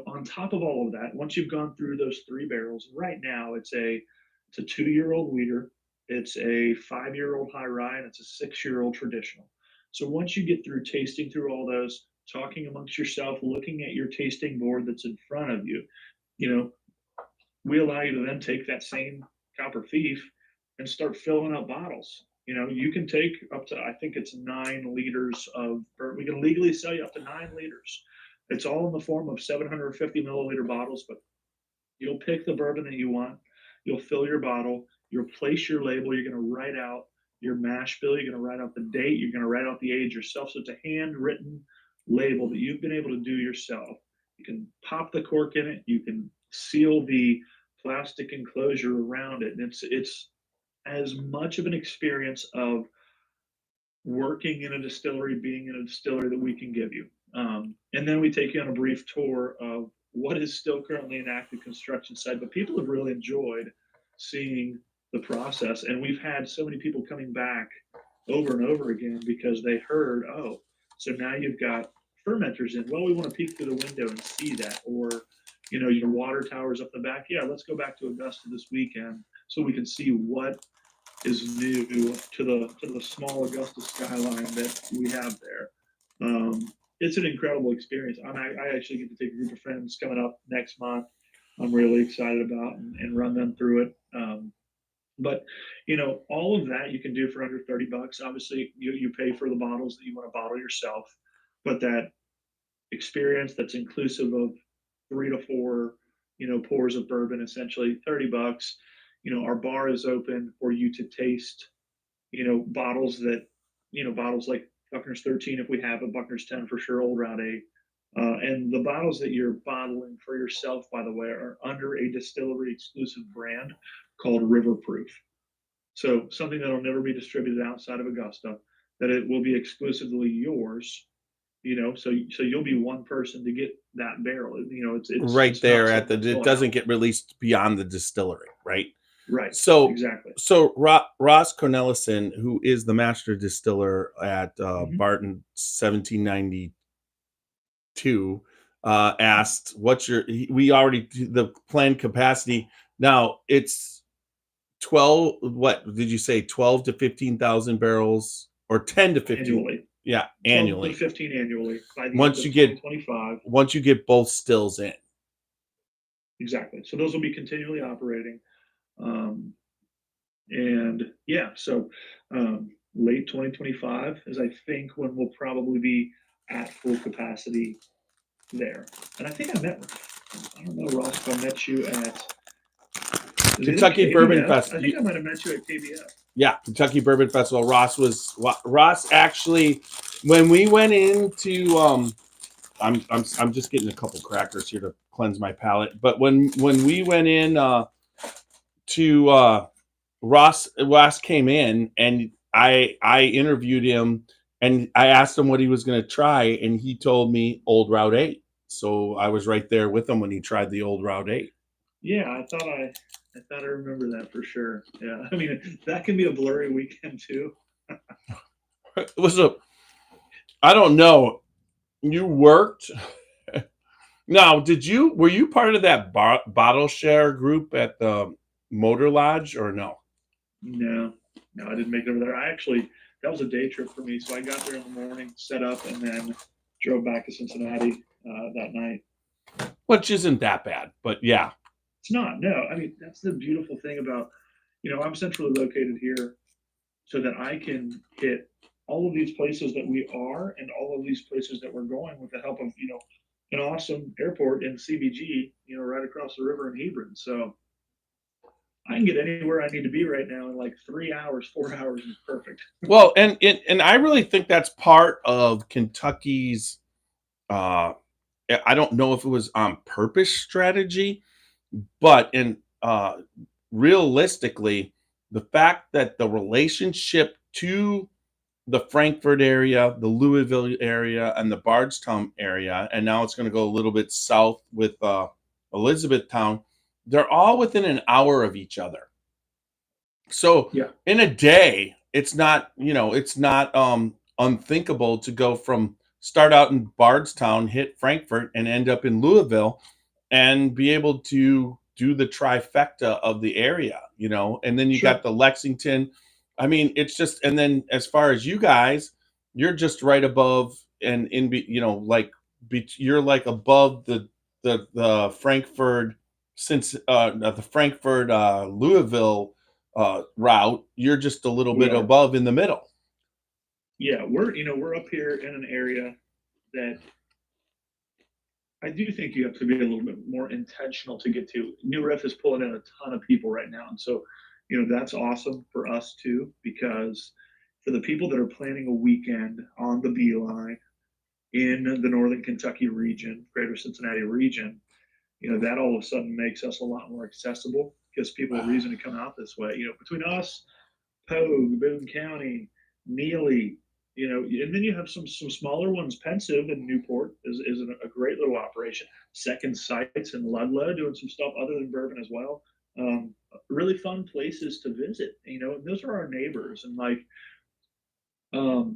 on top of all of that, once you've gone through those 3 barrels, right now it's a 2-year-old weeder, it's a 5-year-old high rye, and it's a 6-year-old traditional. So once you get through tasting through all those, talking amongst yourself, looking at your tasting board that's in front of you, you know, we allow you to then take that same copper thief and start filling up bottles. You can take up to, I think it's 9 liters of, or we can legally sell you up to 9 liters. It's all in the form of 750 milliliter bottles, but you'll pick the bourbon that you want. You'll fill your bottle. You'll place your label. You're going to write out your mash bill. You're going to write out the date. You're going to write out the age yourself. So it's a handwritten label that you've been able to do yourself. You can pop the cork in it. You can seal the plastic enclosure around it. And it's as much of an experience of working in a distillery, being in a distillery that we can give you. And then we take you on a brief tour of what is still currently an active construction site, but people have really enjoyed seeing the process. And we've had so many people coming back over and over again because they heard, oh, so now you've got fermenters in. Well, we want to peek through the window and see that. Or, your water towers up the back. Yeah, let's go back to Augusta this weekend so we can see what is new to the small Augusta skyline that we have there. It's an incredible experience. I actually get to take a group of friends coming up next month. I'm really excited about and run them through it. But all of that you can do for under $30. Obviously, you pay for the bottles that you want to bottle yourself, but that experience that's inclusive of 3 to 4, pours of bourbon, essentially $30. Our bar is open for you to taste, bottles bottles like Buckner's 13 if we have a Buckner's 10 for sure, Old Route 8. And the bottles that you're bottling for yourself, by the way, are under a distillery exclusive brand called River Proof. So something that'll never be distributed outside of Augusta, that it will be exclusively yours. So you'll be one person to get that barrel. Right it's not there at something the, that's it going doesn't out. get released beyond the distillery, right? Right. So, Exactly. Ross Cornelison, who is the master distiller at Mhm. Barton 1792, asked, "What's your?" We already the planned capacity. Now it's 12. What did you say? 12 to 15,000 barrels, or 10 to 15? Annually. Yeah, 12 to annually. 15 annually by the end Once of you get 2025. once you get both stills in. Exactly. So those will be continually operating. Um, And yeah, so late 2025 is I think when we'll probably be at full capacity there. And I think I met, I don't know, Ross, if I met you at, was it at Kentucky Bourbon KBF? Fest. I think I might have met you at KBF. Yeah, Kentucky Bourbon Festival. Ross actually, when we went into I'm just getting a couple crackers here to cleanse my palate. But when we went in to Ross came in, and I interviewed him, and I asked him what he was going to try, and he told me Old Route 8. So I was right there with him when he tried the Old Route 8. Yeah, I thought I remember that for sure. Yeah, I mean that can be a blurry weekend too. It was I don't know. You worked. Now, were you part of that bottle share group at the Motor Lodge or no? No, no, I didn't make it over there. I actually, that was a day trip for me. So I got there in the morning, set up, and then drove back to Cincinnati that night. Which isn't that bad, but yeah. It's not. No, I mean that's the beautiful thing about, I'm centrally located here, so that I can hit all of these places that we are and all of these places that we're going with the help of an awesome airport in CBG, right across the river in Hebron. So I can get anywhere I need to be right now in like 3 hours, 4 hours is perfect. Well, and I really think that's part of Kentucky's I don't know if it was on purpose strategy, but realistically, the fact that the relationship to the Frankfurt area, the Louisville area, and the Bardstown area, and now it's going to go a little bit south with Elizabethtown, they're all within an hour of each other. So Yeah. in a day, it's not unthinkable to go from start out in Bardstown, hit Frankfurt, and end up in Louisville, and be able to do the trifecta of the area, and then you Sure. got the Lexington. I mean, it's just, and then as far as you guys, you're just right above and you're like above the Frankfurt, since the Frankfurt Louisville route. You're just a little bit above in the middle. Yeah, we're up here in an area that I do think you have to be a little bit more intentional to get to. New Riff is pulling in a ton of people right now, and so that's awesome for us too, because for the people that are planning a weekend on the Beeline in the Northern Kentucky region, Greater Cincinnati region, that all of a sudden makes us a lot more accessible, gives people a reason to come out this way. Between us, Pogue, Boone County, Neely, and then you have some smaller ones. Pensive and Newport is a great little operation. Second Sights in Ludlow doing some stuff other than bourbon as well. Really fun places to visit. Those are our neighbors, and like, the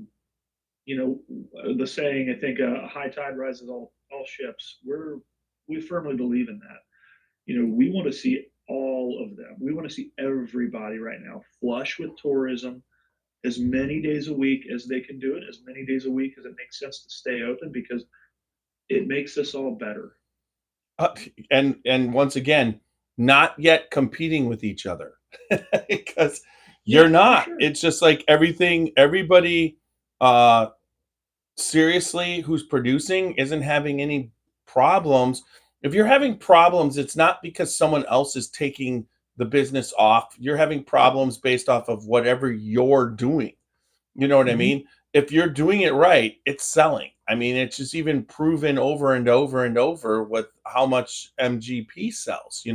saying, I think, a high tide rises all ships. We firmly believe in that. We want to see all of them. We want to see everybody right now flush with tourism, as many days a week as they can do it, as many days a week as it makes sense to stay open, because it makes us all better. And once again, not yet competing with each other, because you're not. Sure. It's just like everybody seriously who's producing isn't having any problems. If you're having problems, it's not because someone else is taking the business off. You're having problems based off of whatever you're doing. You know what I mean? If you're doing it right, it's selling. I mean, it's just even proven over and over and over with how much MGP sells,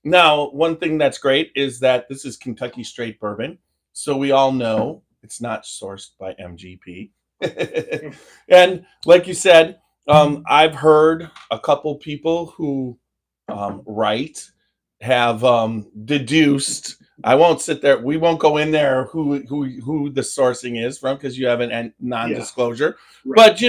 Now, one thing that's great is that this is Kentucky straight bourbon. So we all know it's not sourced by MGP. And like you said, I've heard a couple people who write have deduced. I won't sit there. We won't go in there who the sourcing is from, because you have a non-disclosure. Yeah. But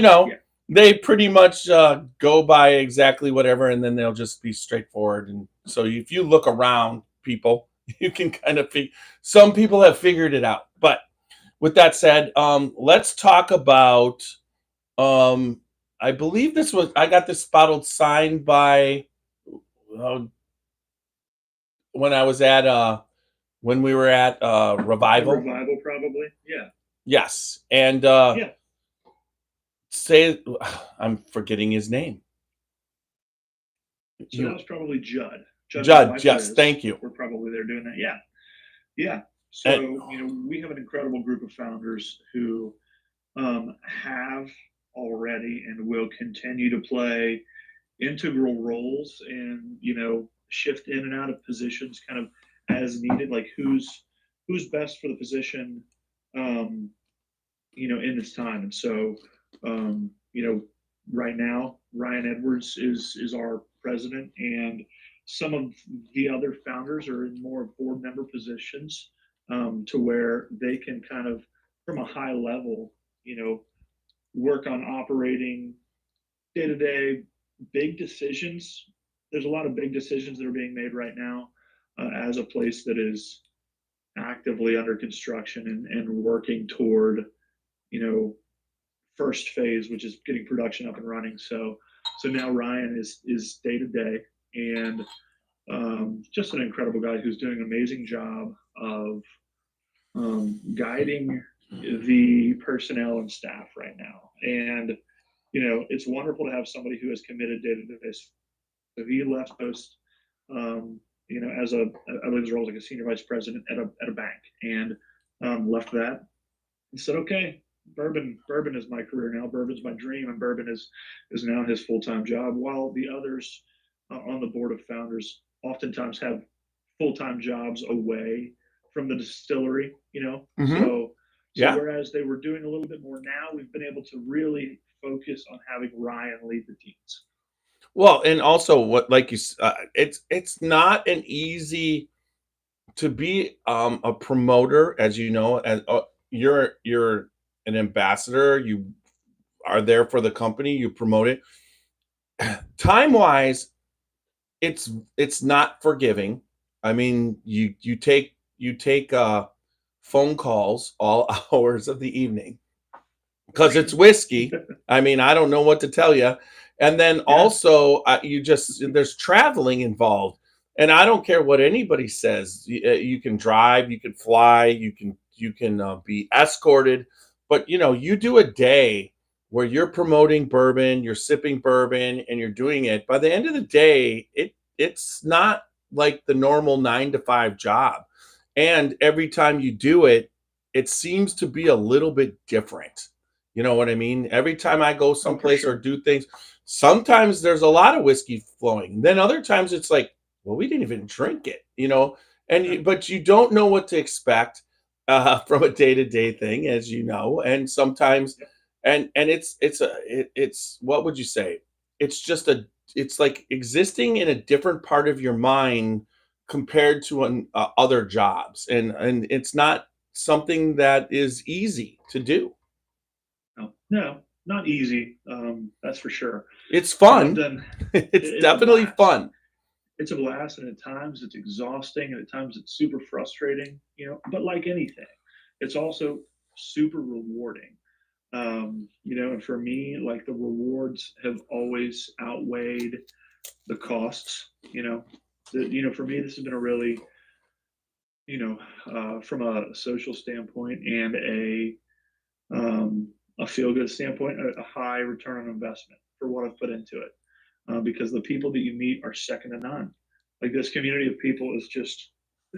they pretty much go by exactly whatever, and then they'll just be straightforward. And so if you look around, people, you can kind of some people have figured it out. But with that said, let's talk about. I believe I got this bottle signed by. When I was at when we were at Revival. Revival, probably. Yeah. Yes, and Yeah. say I'm forgetting his name. So that was probably Judd. Judd, yes, thank you. We're probably there doing that. Yeah. Yeah. So, And we have an incredible group of founders who have already and will continue to play integral roles and, shift in and out of positions kind of as needed, like who's best for the position, in this time. And so, right now, Ryan Edwards is our president, and some of the other founders are in more board member positions, to where they can kind of, from a high level, work on operating day to day big decisions. There's a lot of big decisions that are being made right now, as a place that is actively under construction and working toward, first phase, which is getting production up and running. So now Ryan is day to day, and just an incredible guy who's doing an amazing job of guiding the personnel and staff right now. And it's wonderful to have somebody who is committed day to day. So he left Post, as I believe his role was like a senior vice president at a bank, and left that and said, okay, bourbon is my career now. Bourbon's my dream, and bourbon is now his full-time job. While the others on the board of founders oftentimes have full-time jobs away from the distillery, Mhm. So Yeah. whereas they were doing a little bit more now, we've been able to really focus on having Ryan lead the teams. Well, and also what like it's not an easy to be a promoter, as you know, as you're an ambassador, you are there for the company, you promote it. Time wise, it's not forgiving. I mean, you take phone calls all hours of the evening because it's whiskey. I mean, I don't know what to tell you. And then Yeah. also, there's traveling involved, and I don't care what anybody says. You can drive, you can fly, you can be escorted, but you do a day where you're promoting bourbon, you're sipping bourbon, and you're doing it. By the end of the day, it's not like the normal 9 to 5 job, and every time you do it, it seems to be a little bit different. You know what I mean? Every time I go someplace or sure. do things, sometimes there's a lot of whiskey flowing. Then other times it's like, well, we didn't even drink it. But you don't know what to expect from a day-to-day thing, as you know. And sometimes, and it's what would you say? It's just it's like existing in a different part of your mind compared to other jobs, and it's not something that is easy to do. No, not easy. That's for sure. It's And I've fun. done. It's It's a definitely blast. fun. It's a blast, and at times it's exhausting, and at times it's super frustrating. But like anything, it's also super rewarding. And for me, like the rewards have always outweighed the costs. For me, this has been a really, from a social standpoint and a feel good standpoint, a high return on investment for what I've put into it. Because the people that you meet are second to none. Like this community of people is they're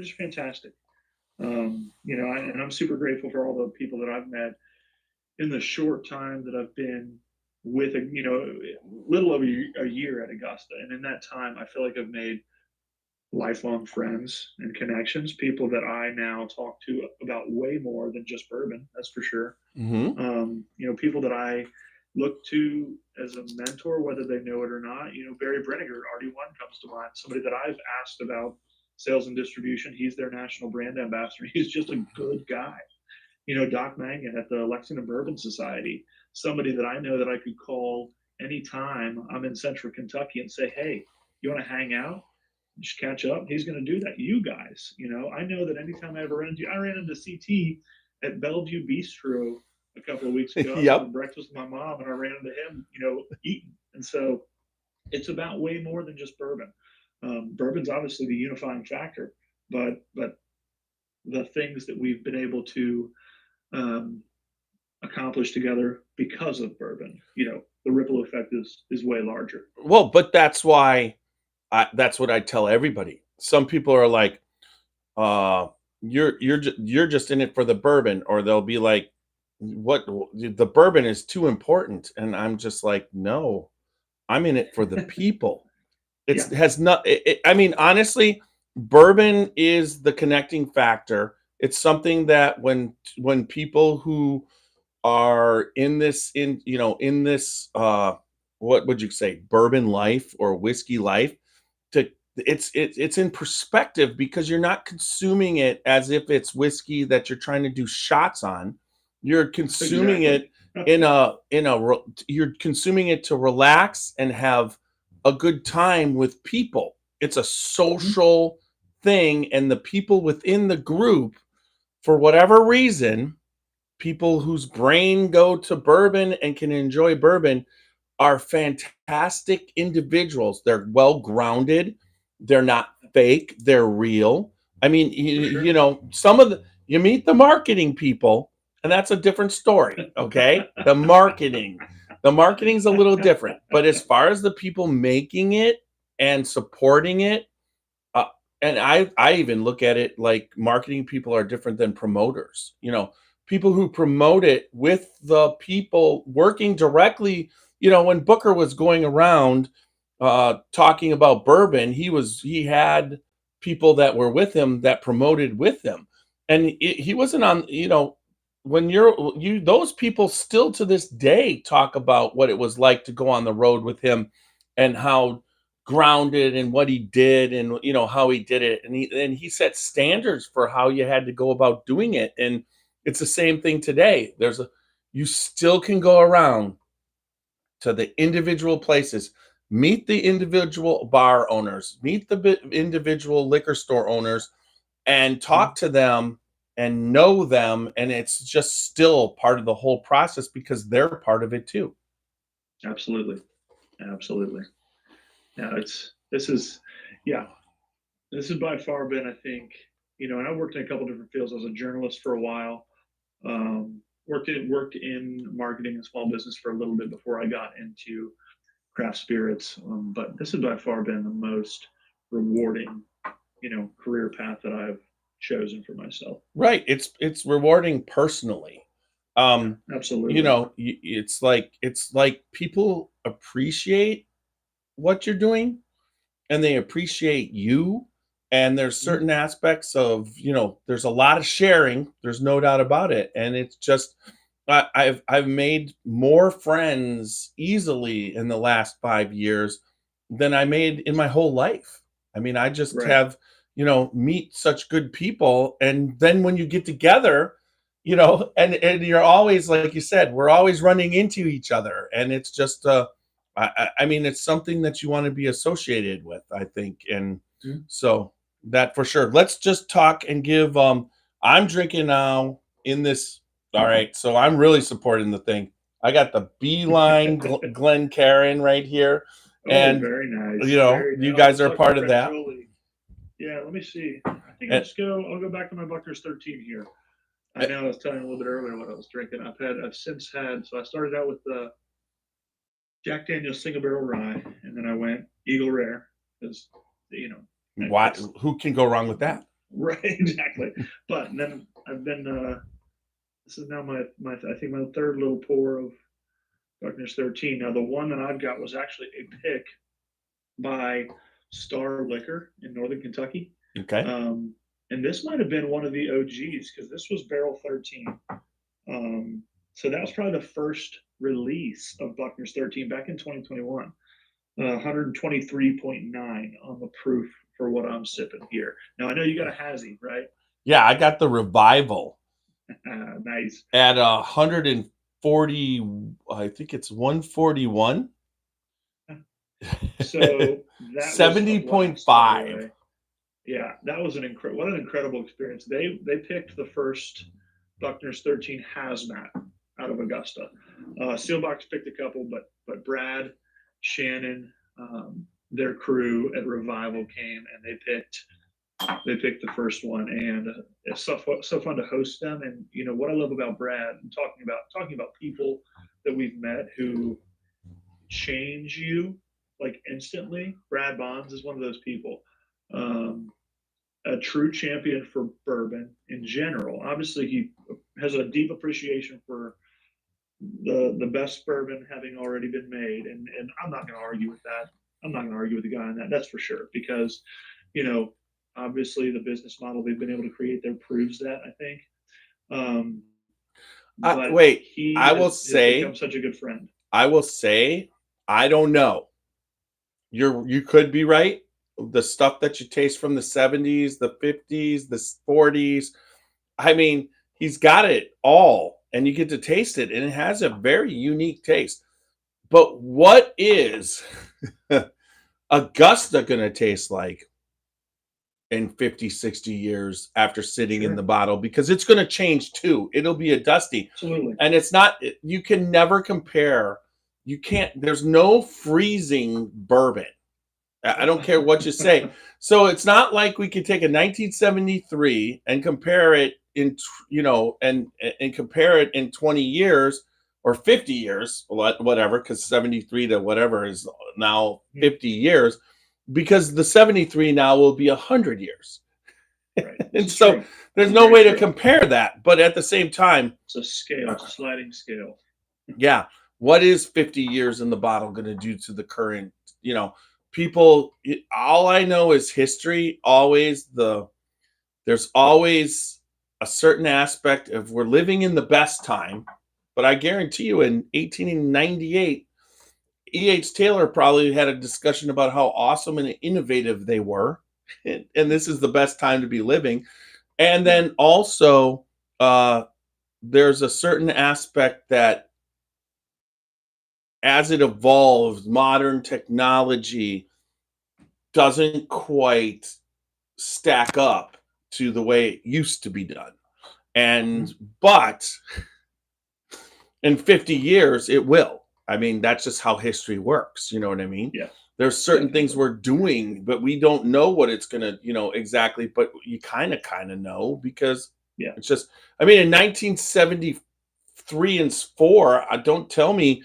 just fantastic. And I'm super grateful for all the people that I've met in the short time that I've been with little over a year at Augusta. And in that time, I feel like I've made lifelong friends and connections, people that I now talk to about way more than just bourbon, that's for sure. Hmm. People that I look to as a mentor, whether they know it or not. Barry Brenniger, RD1 comes to mind, somebody that I've asked about sales and distribution. He's their national brand ambassador. He's just a good guy. Doc Mangan at the Lexington Bourbon Society, somebody that I know that I could call anytime I'm in central Kentucky and say, hey, you want to hang out? Just catch up. He's going to do that. You guys, I know that anytime I ran into CT at Bellevue Bistro a couple of weeks ago. I was Yep. having breakfast with my mom, and I ran into him, eating. And so it's about way more than just bourbon. Bourbon's obviously the unifying factor, but the things that we've been able to um, accomplish together because of bourbon. The ripple effect is way larger. Well, but that's why that's what I tell everybody. Some people are like, uh, you're just in it for the bourbon, or they'll be like, what, the bourbon is too important, and I'm just like, no, I'm in it for the people. It's Yeah. has not. I mean, honestly, bourbon is the connecting factor. It's something that when people who are in this what would you say, bourbon life or whiskey life, to it's in perspective, because you're not consuming it as if it's whiskey that you're trying to do shots on. You're consuming Exactly. it you're consuming it to relax and have a good time with people. It's a Mhm. social thing, and the people within the group, for whatever reason, people whose brain go to bourbon and can enjoy bourbon, are fantastic individuals. They're well grounded. They're not fake. They're real. I mean, For you sure. know, some of the you meet the marketing people, and that's a different story. Okay, the marketing's a little different. But as far as the people making it and supporting it, uh, and I even look at it like marketing people are different than promoters. You know, people who promote it with the people working directly. You know, when Booker was going around talking about bourbon, he had people that were with him that promoted with him, and he wasn't on. You know, when you those people still to this day talk about what it was like to go on the road with him, and how grounded and what he did, and how he did it, and he set standards for how you had to go about doing it. And it's the same thing today. You still can go around to the individual places, meet the individual bar owners, meet the individual liquor store owners, and Mhm. talk to them and know them, and it's just still part of the whole process because they're part of it too. Absolutely. Absolutely. Yeah. Yeah, this has by far been, I think, and I worked in a couple different fields. I was a journalist for a while. Worked in marketing and small business for a little bit before I got into craft spirits. But this has by far been the most rewarding, career path that I've chosen for myself. Right. It's rewarding personally. Yeah, Um, absolutely. it's like people appreciate what you're doing, and they appreciate you. And there's Mhm. certain aspects of, there's a lot of sharing. There's no doubt about it. And it's just I've made more friends easily in the last 5 years than I made in my whole life. I mean, I just Right. have, meet such good people. And then when you get together, and you're always, like you said, we're always running into each other. And it's just I mean, it's something that you want to be associated with, I think. And Mhm. so that for sure. Let's just talk and give I'm drinking now in this. All right, so I'm really supporting the thing. I got the Beeline Glencairn right here, Oh, and very nice. Very nice. you Oh, guys looks are like our part of friend that. Jolie. Yeah, let me see. I think And, I'll go back to my Buckner's 13 here. I and know I was telling you a little bit earlier what I was drinking. I've since had, so I started out with the Jack Daniel's single barrel rye, and then I went Eagle Rare because, you know, why? it's Who can go wrong with that? right, exactly. But then I've been, this is now I think my third little pour of Buckner's 13. Now, the one that I've got was actually a pick by Star Liquor in Northern Kentucky. Okay. Um, and this might have been one of the OGs because this was barrel 13. So that was probably the first release of Buckner's 13 back in 2021. 123.9 on the proof for what I'm sipping here. Now I know you got a hazy, right? Yeah, I got the Revival Nice. at 140. I think it's 141. So that was a blast, by the 70.5. way. Yeah, that was what an incredible experience. They picked the first Buckner's 13 hazmat out of Augusta. Sealbox picked a couple, but Brad, Shannon, their crew at Revival came and they picked they picked the first one, and it's so fun to host them. And you know what I love about Brad and talking about people that we've met who change you like instantly. Brad Bonds is one of those people. Um, a true champion for bourbon in general. Obviously, he has a deep appreciation for the best bourbon having already been made, and I'm not going to argue with that. I'm not going to argue with the guy on that. That's for sure, because you know, obviously, the business model they've been able to create there proves that. I think, um, but Wait, he I will has become say, such a good friend. I will say, I don't know. You could be right. The stuff that you taste from the 70s, the 50s, the 40s. I mean, he's got it all, and you get to taste it, and it has a very unique taste. But what is Augusta going to taste like in 50, 60 years after sitting in Sure, the bottle? Because it's going to change too. It'll be a dusty. absolutely. And it's not, you can never compare. You can't, there's no freezing bourbon. I don't care what you say. So it's not like we could take a 1973 and compare it in, and compare it in 20 years or 50 years, whatever, because 73 to whatever is now 50 years, because the 73 now will be 100 years. Right. And so True. there's no Very way to true. compare that. But at the same time, It's a scale, it's a sliding scale. yeah, what is 50 years in the bottle going to do to the current, people? All I know is history. There's always a certain aspect of we're living in the best time, but I guarantee you in 1898, E.H. Taylor probably had a discussion about how awesome and innovative they were. And this is the best time to be living. And then also, there's a certain aspect that as it evolves, modern technology doesn't quite stack up to the way it used to be done. And but in 50 years it will. I mean, that's just how history works, you know what I mean? Yeah. There's certain Definitely. things we're doing, but we don't know what it's going to, exactly, but you kind of know, because it's just, I mean, in 1973 and 4, don't tell me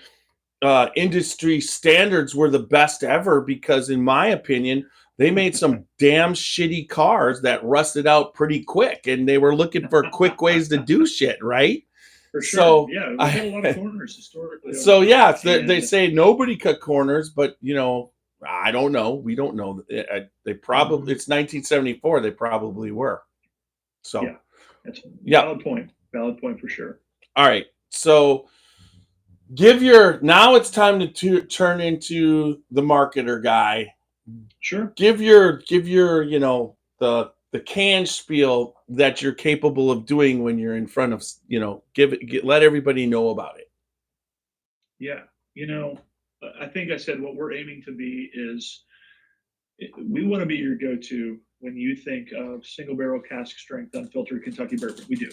industry standards were the best ever, because in my opinion they made some damn shitty cars that rusted out pretty quick, and they were looking for quick ways to do shit, right? For sure. So Yeah, we've got a lot of corners historically. so yeah, they say nobody cut corners, but I don't know. We don't know. They probably, it's 1974. They probably were. So yeah, that's a valid point. Valid point for sure. All right. So now it's time to turn into the marketer guy. Sure. Give your the can spiel that you're capable of doing when you're in front of, let everybody know about it. Yeah. I think I said what we're aiming to be is we want to be your go-to when you think of single barrel cask strength unfiltered Kentucky bourbon. We do.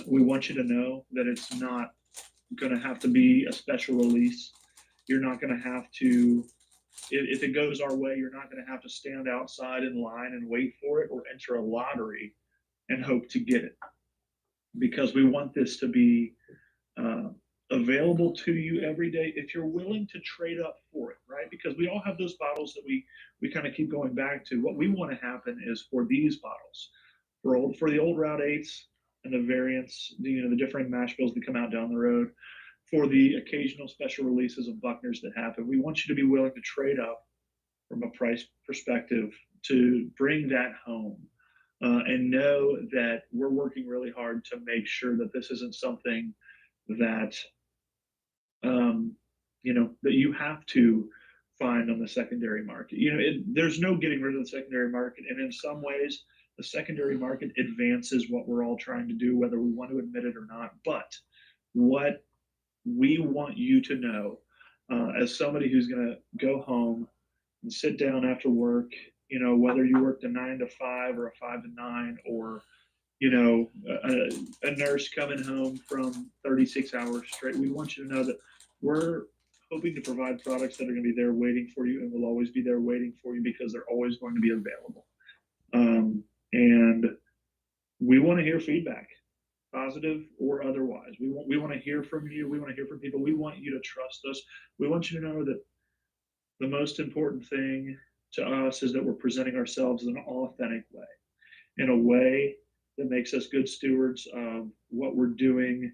We want you to know that it's not going to have to be a special release. You're not going to have to, if it goes our way, you're not going to have to stand outside in line and wait for it, or enter a lottery and hope to get it. Because we want this to be available to you every day if you're willing to trade up for it, right? Because we all have those bottles that we kind of keep going back to. What we want to happen is for these bottles, for the old Route 8s and the variants, the differing mash bills that come out down the road, for the occasional special releases of Buckners that happen, we want you to be willing to trade up from a price perspective to bring that home. And know that we're working really hard to make sure that this isn't something that that you have to find on the secondary market. There's no getting rid of the secondary market, and in some ways, the secondary market advances what we're all trying to do, whether we want to admit it or not. But what we want you to know, as somebody who's going to go home and sit down after work, whether you worked a 9 to 5 or a 5 to 9, or a nurse coming home from 36 hours straight, we want you to know that we're hoping to provide products that are going to be there waiting for you, and will always be there waiting for you, because they're always going to be available. And we want to hear feedback, positive or otherwise. We want to hear from you. We want to hear from people. We want you to trust us. We want you to know that the most important thing to us is that we're presenting ourselves in an authentic way, in a way that makes us good stewards of what we're doing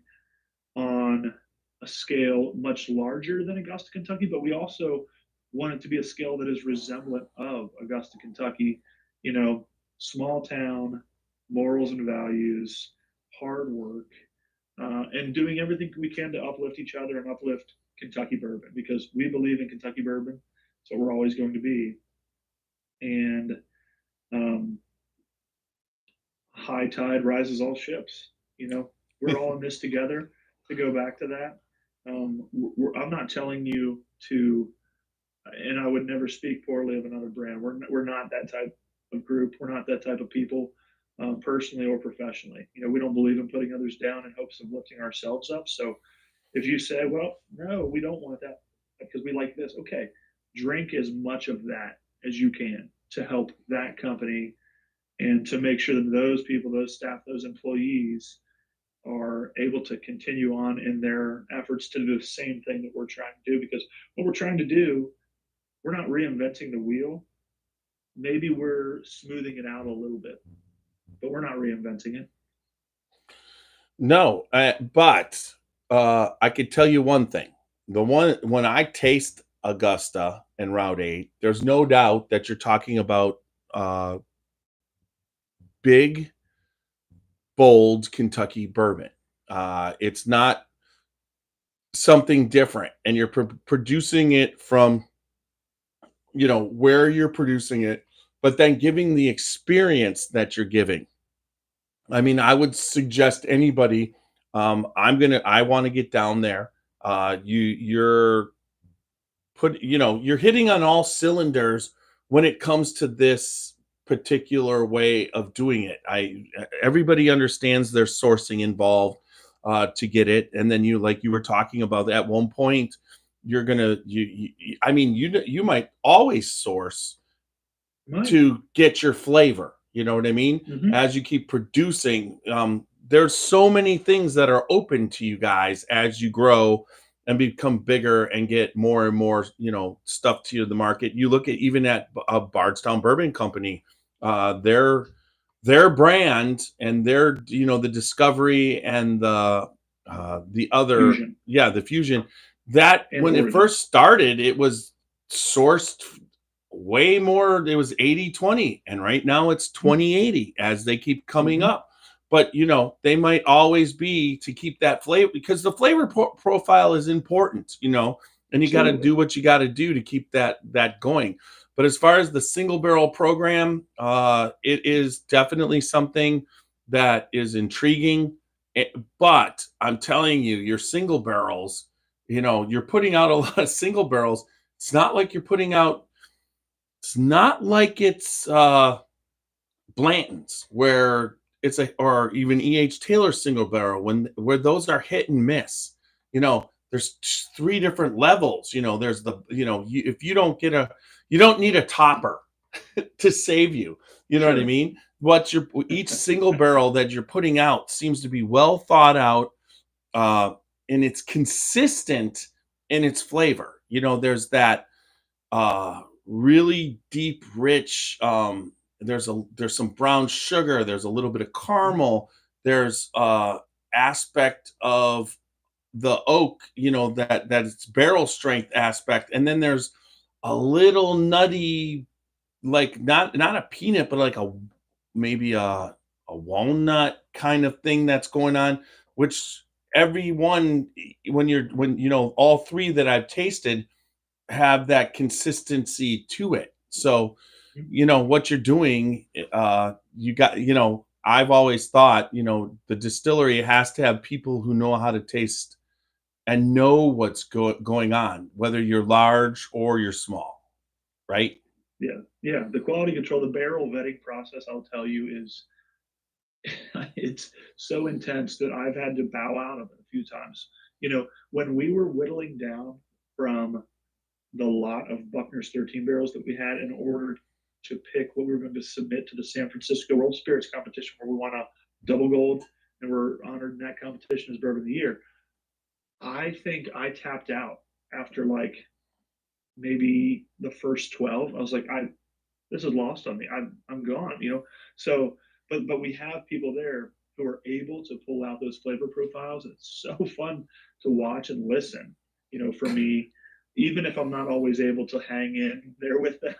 on a scale much larger than Augusta, Kentucky, but we also want it to be a scale that is resemblant of Augusta, Kentucky. You know, small town, morals and values, hard work, and doing everything we can to uplift each other and uplift Kentucky bourbon because we believe in Kentucky bourbon. So we're always going to be. And um, high tide rises all ships. You know, we're all in this together. To go back to that, I'm not telling you to, and I would never speak poorly of another brand. We're not that type of group. We're not that type of people, personally or professionally. You know, we don't believe in putting others down in hopes of lifting ourselves up. So if you say, well, no, we don't want that because we like this, okay, drink as much of that as you can to help that company and to make sure that those people, those staff, those employees are able to continue on in their efforts to do the same thing that we're trying to do. Because what we're trying to do, we're not reinventing the wheel. Maybe we're smoothing it out a little bit, but we're not reinventing it. No, but I could tell you one thing. The one when I taste Augusta and Route 8, there's no doubt that you're talking about uh, big, bold Kentucky bourbon. It's not something different, and you're producing it from where you're producing it, but then giving the experience that you're giving. I mean, I would suggest anybody. I want to get down there. You're you're hitting on all cylinders when it comes to this particular way of doing it. Everybody understands there's sourcing involved to get it, and then like you were talking about at one point, you're gonna I mean, you might always source Right. to get your flavor. You know what I mean? Mhm. As you keep producing, there's so many things that are open to you guys as you grow and become bigger and get more and more, stuff to the market. You look at even at Bardstown Bourbon Company, their brand and their, the discovery and the other, Fusion the fusion. That and when it origin. first started, it was sourced way more. It was 80-20, and right now it's 20-80 as they keep coming Mhm. up. But they might always be to keep that flavor, because the flavor profile is important, and you got to Absolutely. do what you got to do to keep that going. But as far as the single barrel program, it is definitely something that is intriguing. But I'm telling you, your single barrels, you're putting out a lot of single barrels. It's not like you're putting out it's not like it's Blanton's, where it's or even E.H. Taylor single barrel, where those are hit and miss. There's three different levels. There's the if you don't get you don't need a topper to save you. You know what I Sure. mean? Each single barrel that you're putting out seems to be well thought out, uh, and it's consistent in its flavor. There's that really deep, rich. There's some brown sugar. There's a little bit of caramel. There's aspect of the oak, that it's barrel strength aspect, and then there's a little nutty, like not a peanut, but like maybe a walnut kind of thing that's going on, which everyone when all three that I've tasted have that consistency to it. So, what you're doing, I've always thought, the distillery has to have people who know how to taste and know what's going on, whether you're large or you're small, right? Yeah. Yeah. The quality control, the barrel vetting process, I'll tell you, is it's so intense that I've had to bow out of it a few times. When we were whittling down from the lot of Buckner's 13 barrels that we had and ordered to pick what we were going to submit to the San Francisco World Spirits competition, where we won a double gold and we're honored in that competition as Bourbon of the Year. I think I tapped out after like maybe the first 12. I was like, this is lost on me. I'm gone, you know. So, but we have people there who are able to pull out those flavor profiles. It's so fun to watch and listen, you know, for me, even if I'm not always able to hang in there with them.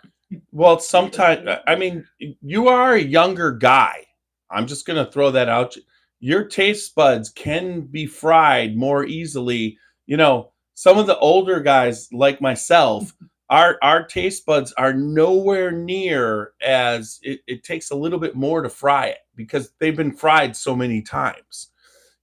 Well, sometimes, I mean, you are a younger guy. I'm just going to throw that out. Your taste buds can be fried more easily. You know, some of the older guys like myself, our taste buds are nowhere near as it takes a little bit more to fry it because they've been fried so many times.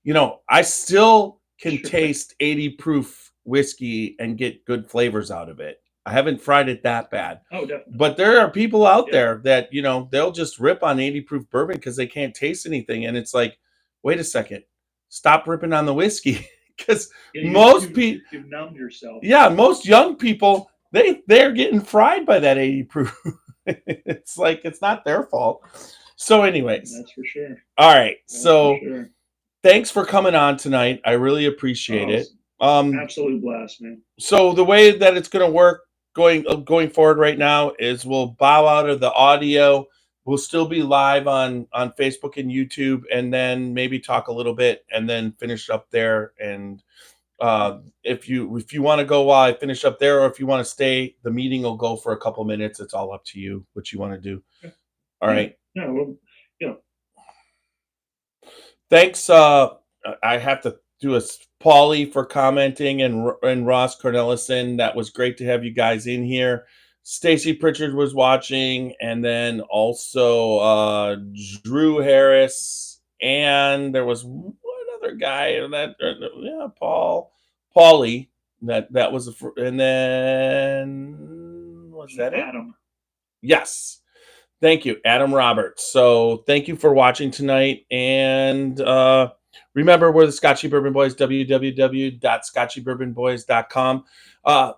You know, I still can taste 80 proof whiskey and get good flavors out of it. I haven't fried it that bad. Oh, definitely. But there are people out there that, you know, they'll just rip on 80 proof bourbon because they can't taste anything. And it's like, wait a second, stop ripping on the whiskey. Because most people, you've numbed yourself. Yeah, most young people, they're getting fried by that 80 proof. It's like, it's not their fault. So anyways. That's for sure. All right. So thanks for coming on tonight. I really appreciate it. Absolute blast, man. So the way that it's going to work going forward right now is we'll bow out of the audio. We'll still be live on Facebook and YouTube, and then maybe talk a little bit and then finish up there. And if you want to go while I finish up there, or if you want to stay, the meeting will go for a couple minutes. It's all up to you what you want to do. All right. Yeah. Well, yeah. Thanks. I have to do a Paulie for commenting, and Ross Cornelison. That was great to have you guys in here. Stacy Pritchard was watching, and then also Drew Harris, and there was one other guy that Paulie. That was and then was that Adam? Yes. Thank you, Adam Roberts. So thank you for watching tonight. And remember, we're the Scotchy Bourbon Boys, www.scotchybourbonboys.com.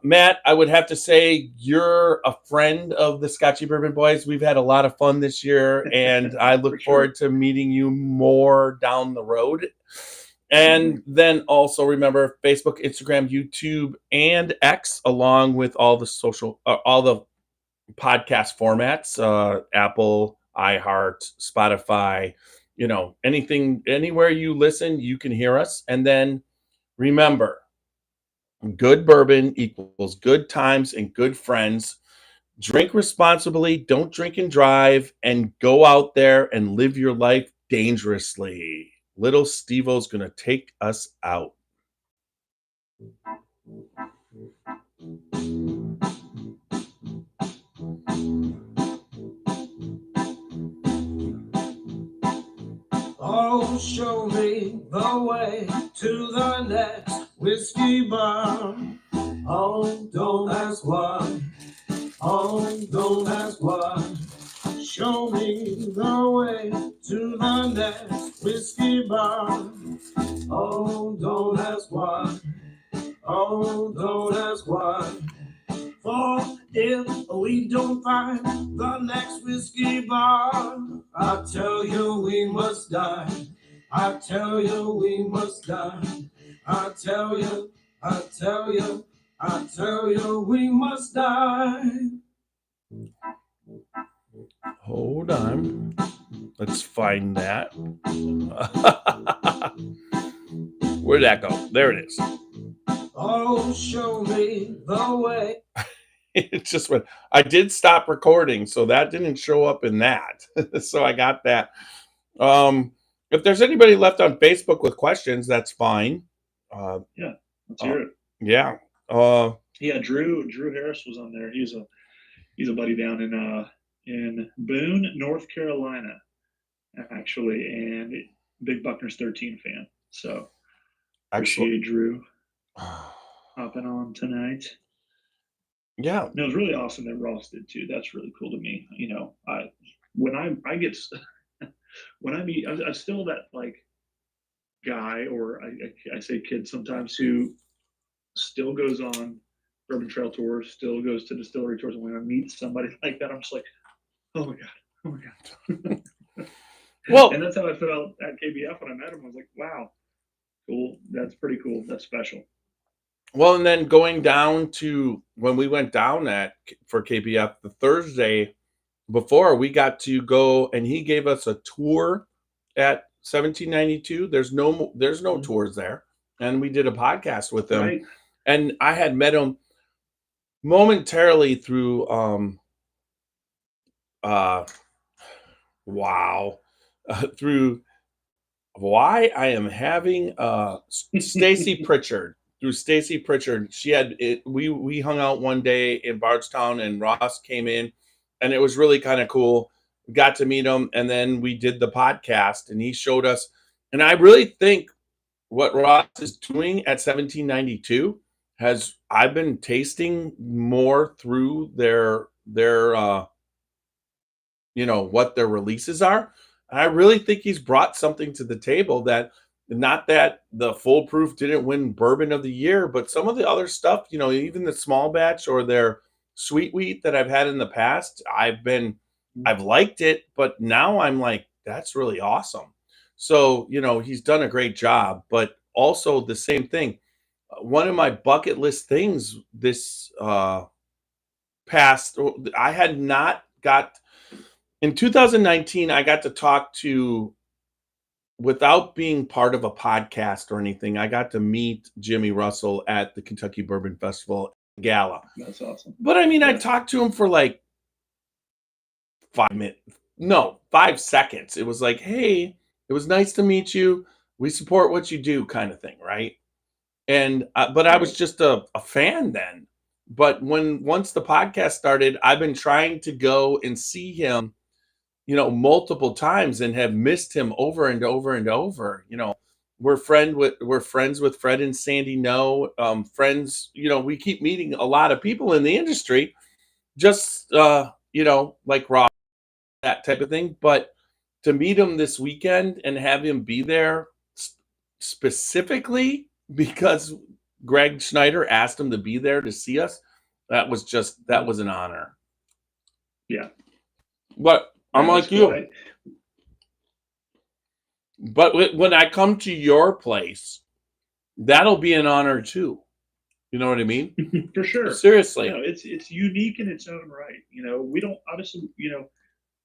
Matt, I would have to say you're a friend of the Scotchy Bourbon Boys. We've had a lot of fun this year, and I look forward to meeting you more down the road. And then also remember Facebook, Instagram, YouTube, and X, along with all the all the podcast formats, Apple, iHeart, Spotify, you know, anything, anywhere you listen, you can hear us. And then remember, good bourbon equals good times and good friends. Drink responsibly, don't drink and drive, and go out there and live your life dangerously. Little Steve-O's going to take us out. Oh, show me the way to the next whiskey bar. Oh, don't ask why. Oh, don't ask why. Show me the way to the next whiskey bar. Oh, don't ask why. Oh, don't ask why. For if we don't find the next whiskey bar, I tell you we must die. I tell you we must die. I tell you we must die. Hold on. Let's find that. Where'd that go? There it is. Oh, show me the way. It just went. I did stop recording, so that didn't show up in that. So I got that. If there's anybody left on Facebook with questions, that's fine. Yeah, let's hear it. Yeah. Drew Harris was on there. He's a buddy down in Boone, North Carolina, actually, and big Buckner's 13 fan. So appreciate Drew hopping on tonight. Yeah, and it was really awesome that Ross did too. That's really cool to me. You know, when I meet, I'm still that like guy, or I say kid sometimes, who still goes on bourbon trail tours, still goes to distillery tours. And when I meet somebody like that, I'm just like, Oh my god. Oh my god. Well, And that's how I felt at KBF when I met him. I was like, wow, cool. That's pretty cool. That's special. well, and then going down to when we went down for KPF the Thursday before, we got to go and he gave us a tour at 1792. There's no Mhm. tours there, and we did a podcast with him. Right. And I had met him momentarily through uh wow through why I am having Stacy Pritchard. Through Stacy Pritchard. She had it we hung out one day in Bardstown and Ross came in and it was really kind of cool. We got to meet him and then we did the podcast and he showed us and I really think what Ross is doing at 1792 has I've been tasting more through their what their releases are. And I really think he's brought something to the table that not that the foolproof didn't win bourbon of the year, but some of the other stuff, even the small batch or their sweet wheat that I've had in the past, I've liked it, but now I'm like, that's really awesome. So, he's done a great job, but also the same thing. One of my bucket list things this past, I had not got in 2019, I got to talk to, without being part of a podcast or anything, I got to meet Jimmy Russell at the Kentucky Bourbon Festival gala. That's awesome. But I mean, I Yeah. talked to him for like 5 minutes. No, 5 seconds. It was like, hey, it was nice to meet you. We support what you do, kind of thing, right? And but I was Right. just a fan then. But once the podcast started, I've been trying to go and see him multiple times and have missed him over and over and over. We're friends with Fred and Sandy No, friends, we keep meeting a lot of people in the industry, just like Rob, that type of thing. But to meet him this weekend and have him be there specifically because Greg Schneider asked him to be there to see us, that was an honor. Yeah. But I'm Yeah, like that's cool. you. But when I come to your place, that'll be an honor too. You know what I mean? For sure. Seriously. It's unique in its own right. We don't obviously,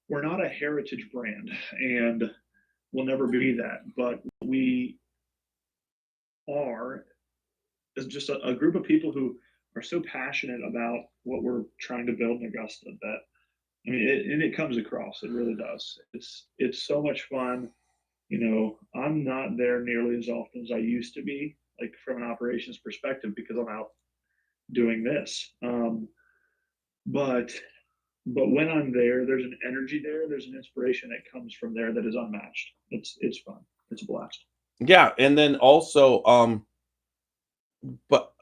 we're not a heritage brand and we'll never be that, but we are is just a group of people who are so passionate about what we're trying to build in Augusta that and it comes across. It really does. It's so much fun. I'm not there nearly as often as I used to be, like from an operations perspective, because I'm out doing this. But when I'm there, there's an energy there. There's an inspiration that comes from there that is unmatched. It's fun. It's a blast. Yeah, and then also but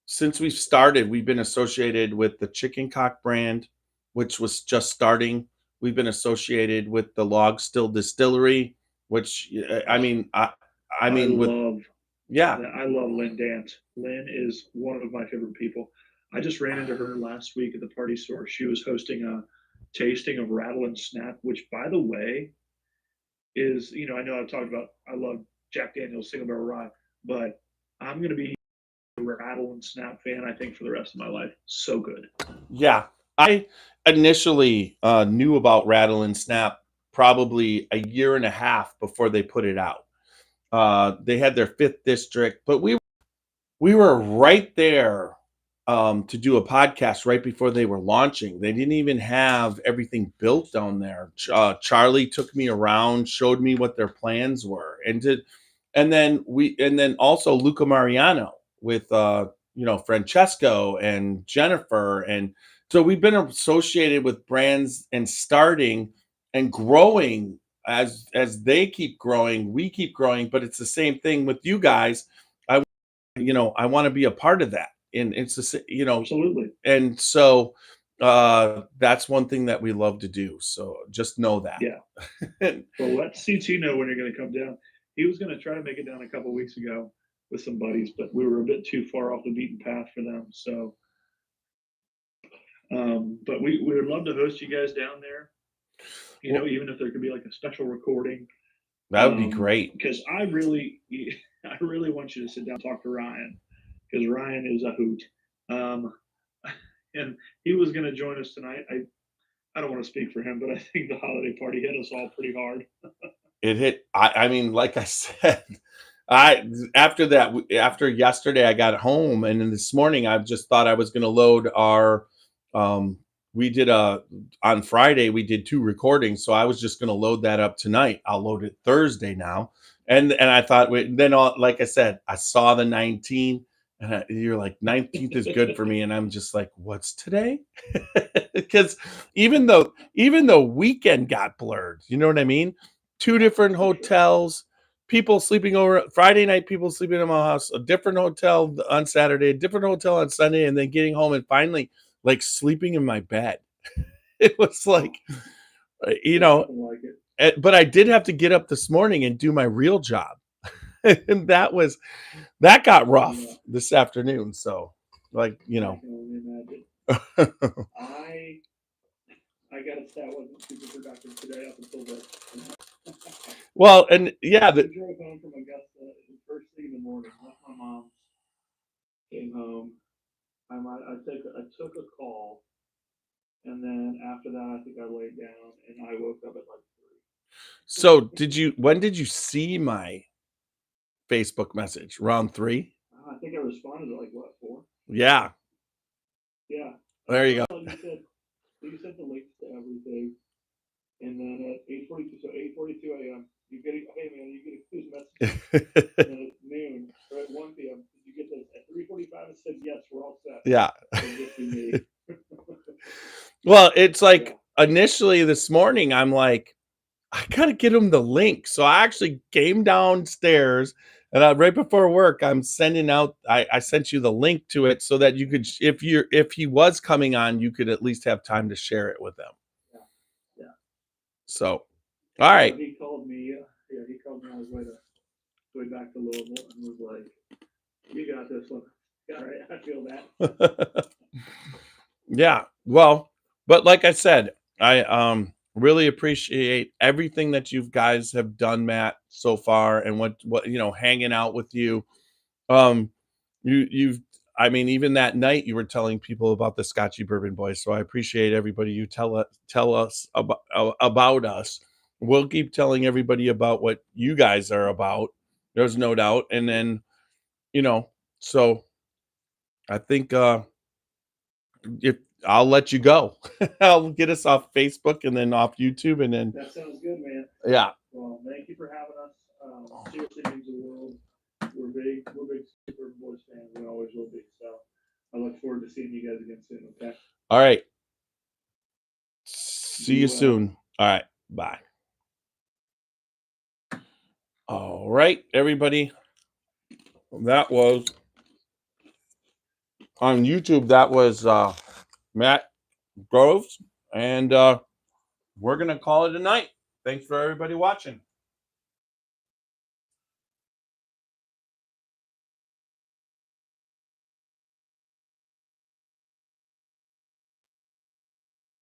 since we've started, we've been associated with the Chicken Cock brand, which was just starting. We've been associated with the Log Still Distillery, which I Oh, mean I with love yeah. that. I love Lynn Dant. Lynn is one of my favorite people. I just ran into her last week at the party store. She was hosting a tasting of Rattle and Snap, which, by the way, is I know I've talked about. I love Jack Daniel's Single Barrel Rye, but I'm going to be a Rattle and Snap fan. I think for the rest of my life. So good. Yeah. I initially knew about Rattle and Snap probably a year and a half before they put it out. They had their fifth district, but we were right there to do a podcast right before they were launching. They didn't even have everything built down there. Charlie took me around, showed me what their plans were, and then also Luca Mariano with Francesco and Jennifer, and so we've been associated with brands and starting and growing as they keep growing, we keep growing, but it's the same thing with you guys. I want to be a part of that. And it's Absolutely. and so that's one thing that we love to do. So just know that. Yeah. Well, let CT know when you're going to come down. He was going to try to make it down a couple weeks ago with some buddies, but we were a bit too far off the beaten path for them. So But we would love to host you guys down there. You know, Well, even if there could be like a special recording. that would be great. Because I really want you to sit down and talk to Ryan, because Ryan is a hoot. And he was going to join us tonight. I don't want to speak for him, but I think the holiday party hit us all pretty hard. It hit. I mean, like I said, after yesterday, I got home, and then this morning, I just thought I was going to load our. We did on Friday. We did 2 recordings, so I was just going to load that up tonight. I'll load it Thursday now, and I thought then like I said, I saw the 19th, and you're like 19th is good for me, and I'm just like, what's today? Because even though weekend got blurred, you know what I mean? 2 different hotels, people sleeping over Friday night, people sleeping in my house, a different hotel on Saturday, a different hotel on Sunday, and then getting home and finally like sleeping in my bed. It was like, you know, but I did have to get up this morning and do my real job. And that got rough this afternoon. So like, you know, I got a stat wasn't super productive today up until this. well, and yeah, I drove home from Augusta first thing in the morning. Left my mom, came home. I took a call, and then after that, I think I laid down and I woke up at like 3. So when did you see my Facebook message? Around 3? I think I responded at like what, 4? Yeah. Yeah. There you go. You sent the links to everything, and then at 8:42, so 8:42 a.m. You get hey man, you get a cruise message. And then at noon or at 1 p.m. Did you get this? At 3:45 it said yes, we're all set. Yeah. So Well, it's like initially this morning, I'm like, I gotta get him the link. So I actually came downstairs, and right before work, I'm sending out. I sent you the link to it so that you could, if he was coming on, you could at least have time to share it with them. Yeah. So, all right. He called me. He called me on his way back to Louisville and was like, "You got this one." All right, I feel that. Yeah. Well, but like I said, I really appreciate everything that you guys have done, Matt, so far, and what hanging out with you. You've I mean, even that night you were telling people about the Scotchy Bourbon Boys, so I appreciate everybody you tell us about us. We'll keep telling everybody about what you guys are about. There's no doubt, and then so I think if I'll let you go. I'll get us off Facebook and then off YouTube, and then that sounds good, man. Yeah. Well, thank you for having us. Seriously means the world. We're big Super Boys fans. We always will be. So I look forward to seeing you guys again soon. Okay. All right. See you soon. All right. Bye. All right, everybody. That was on YouTube. That was Matt Groves, and we're gonna call it a night. Thanks for everybody watching.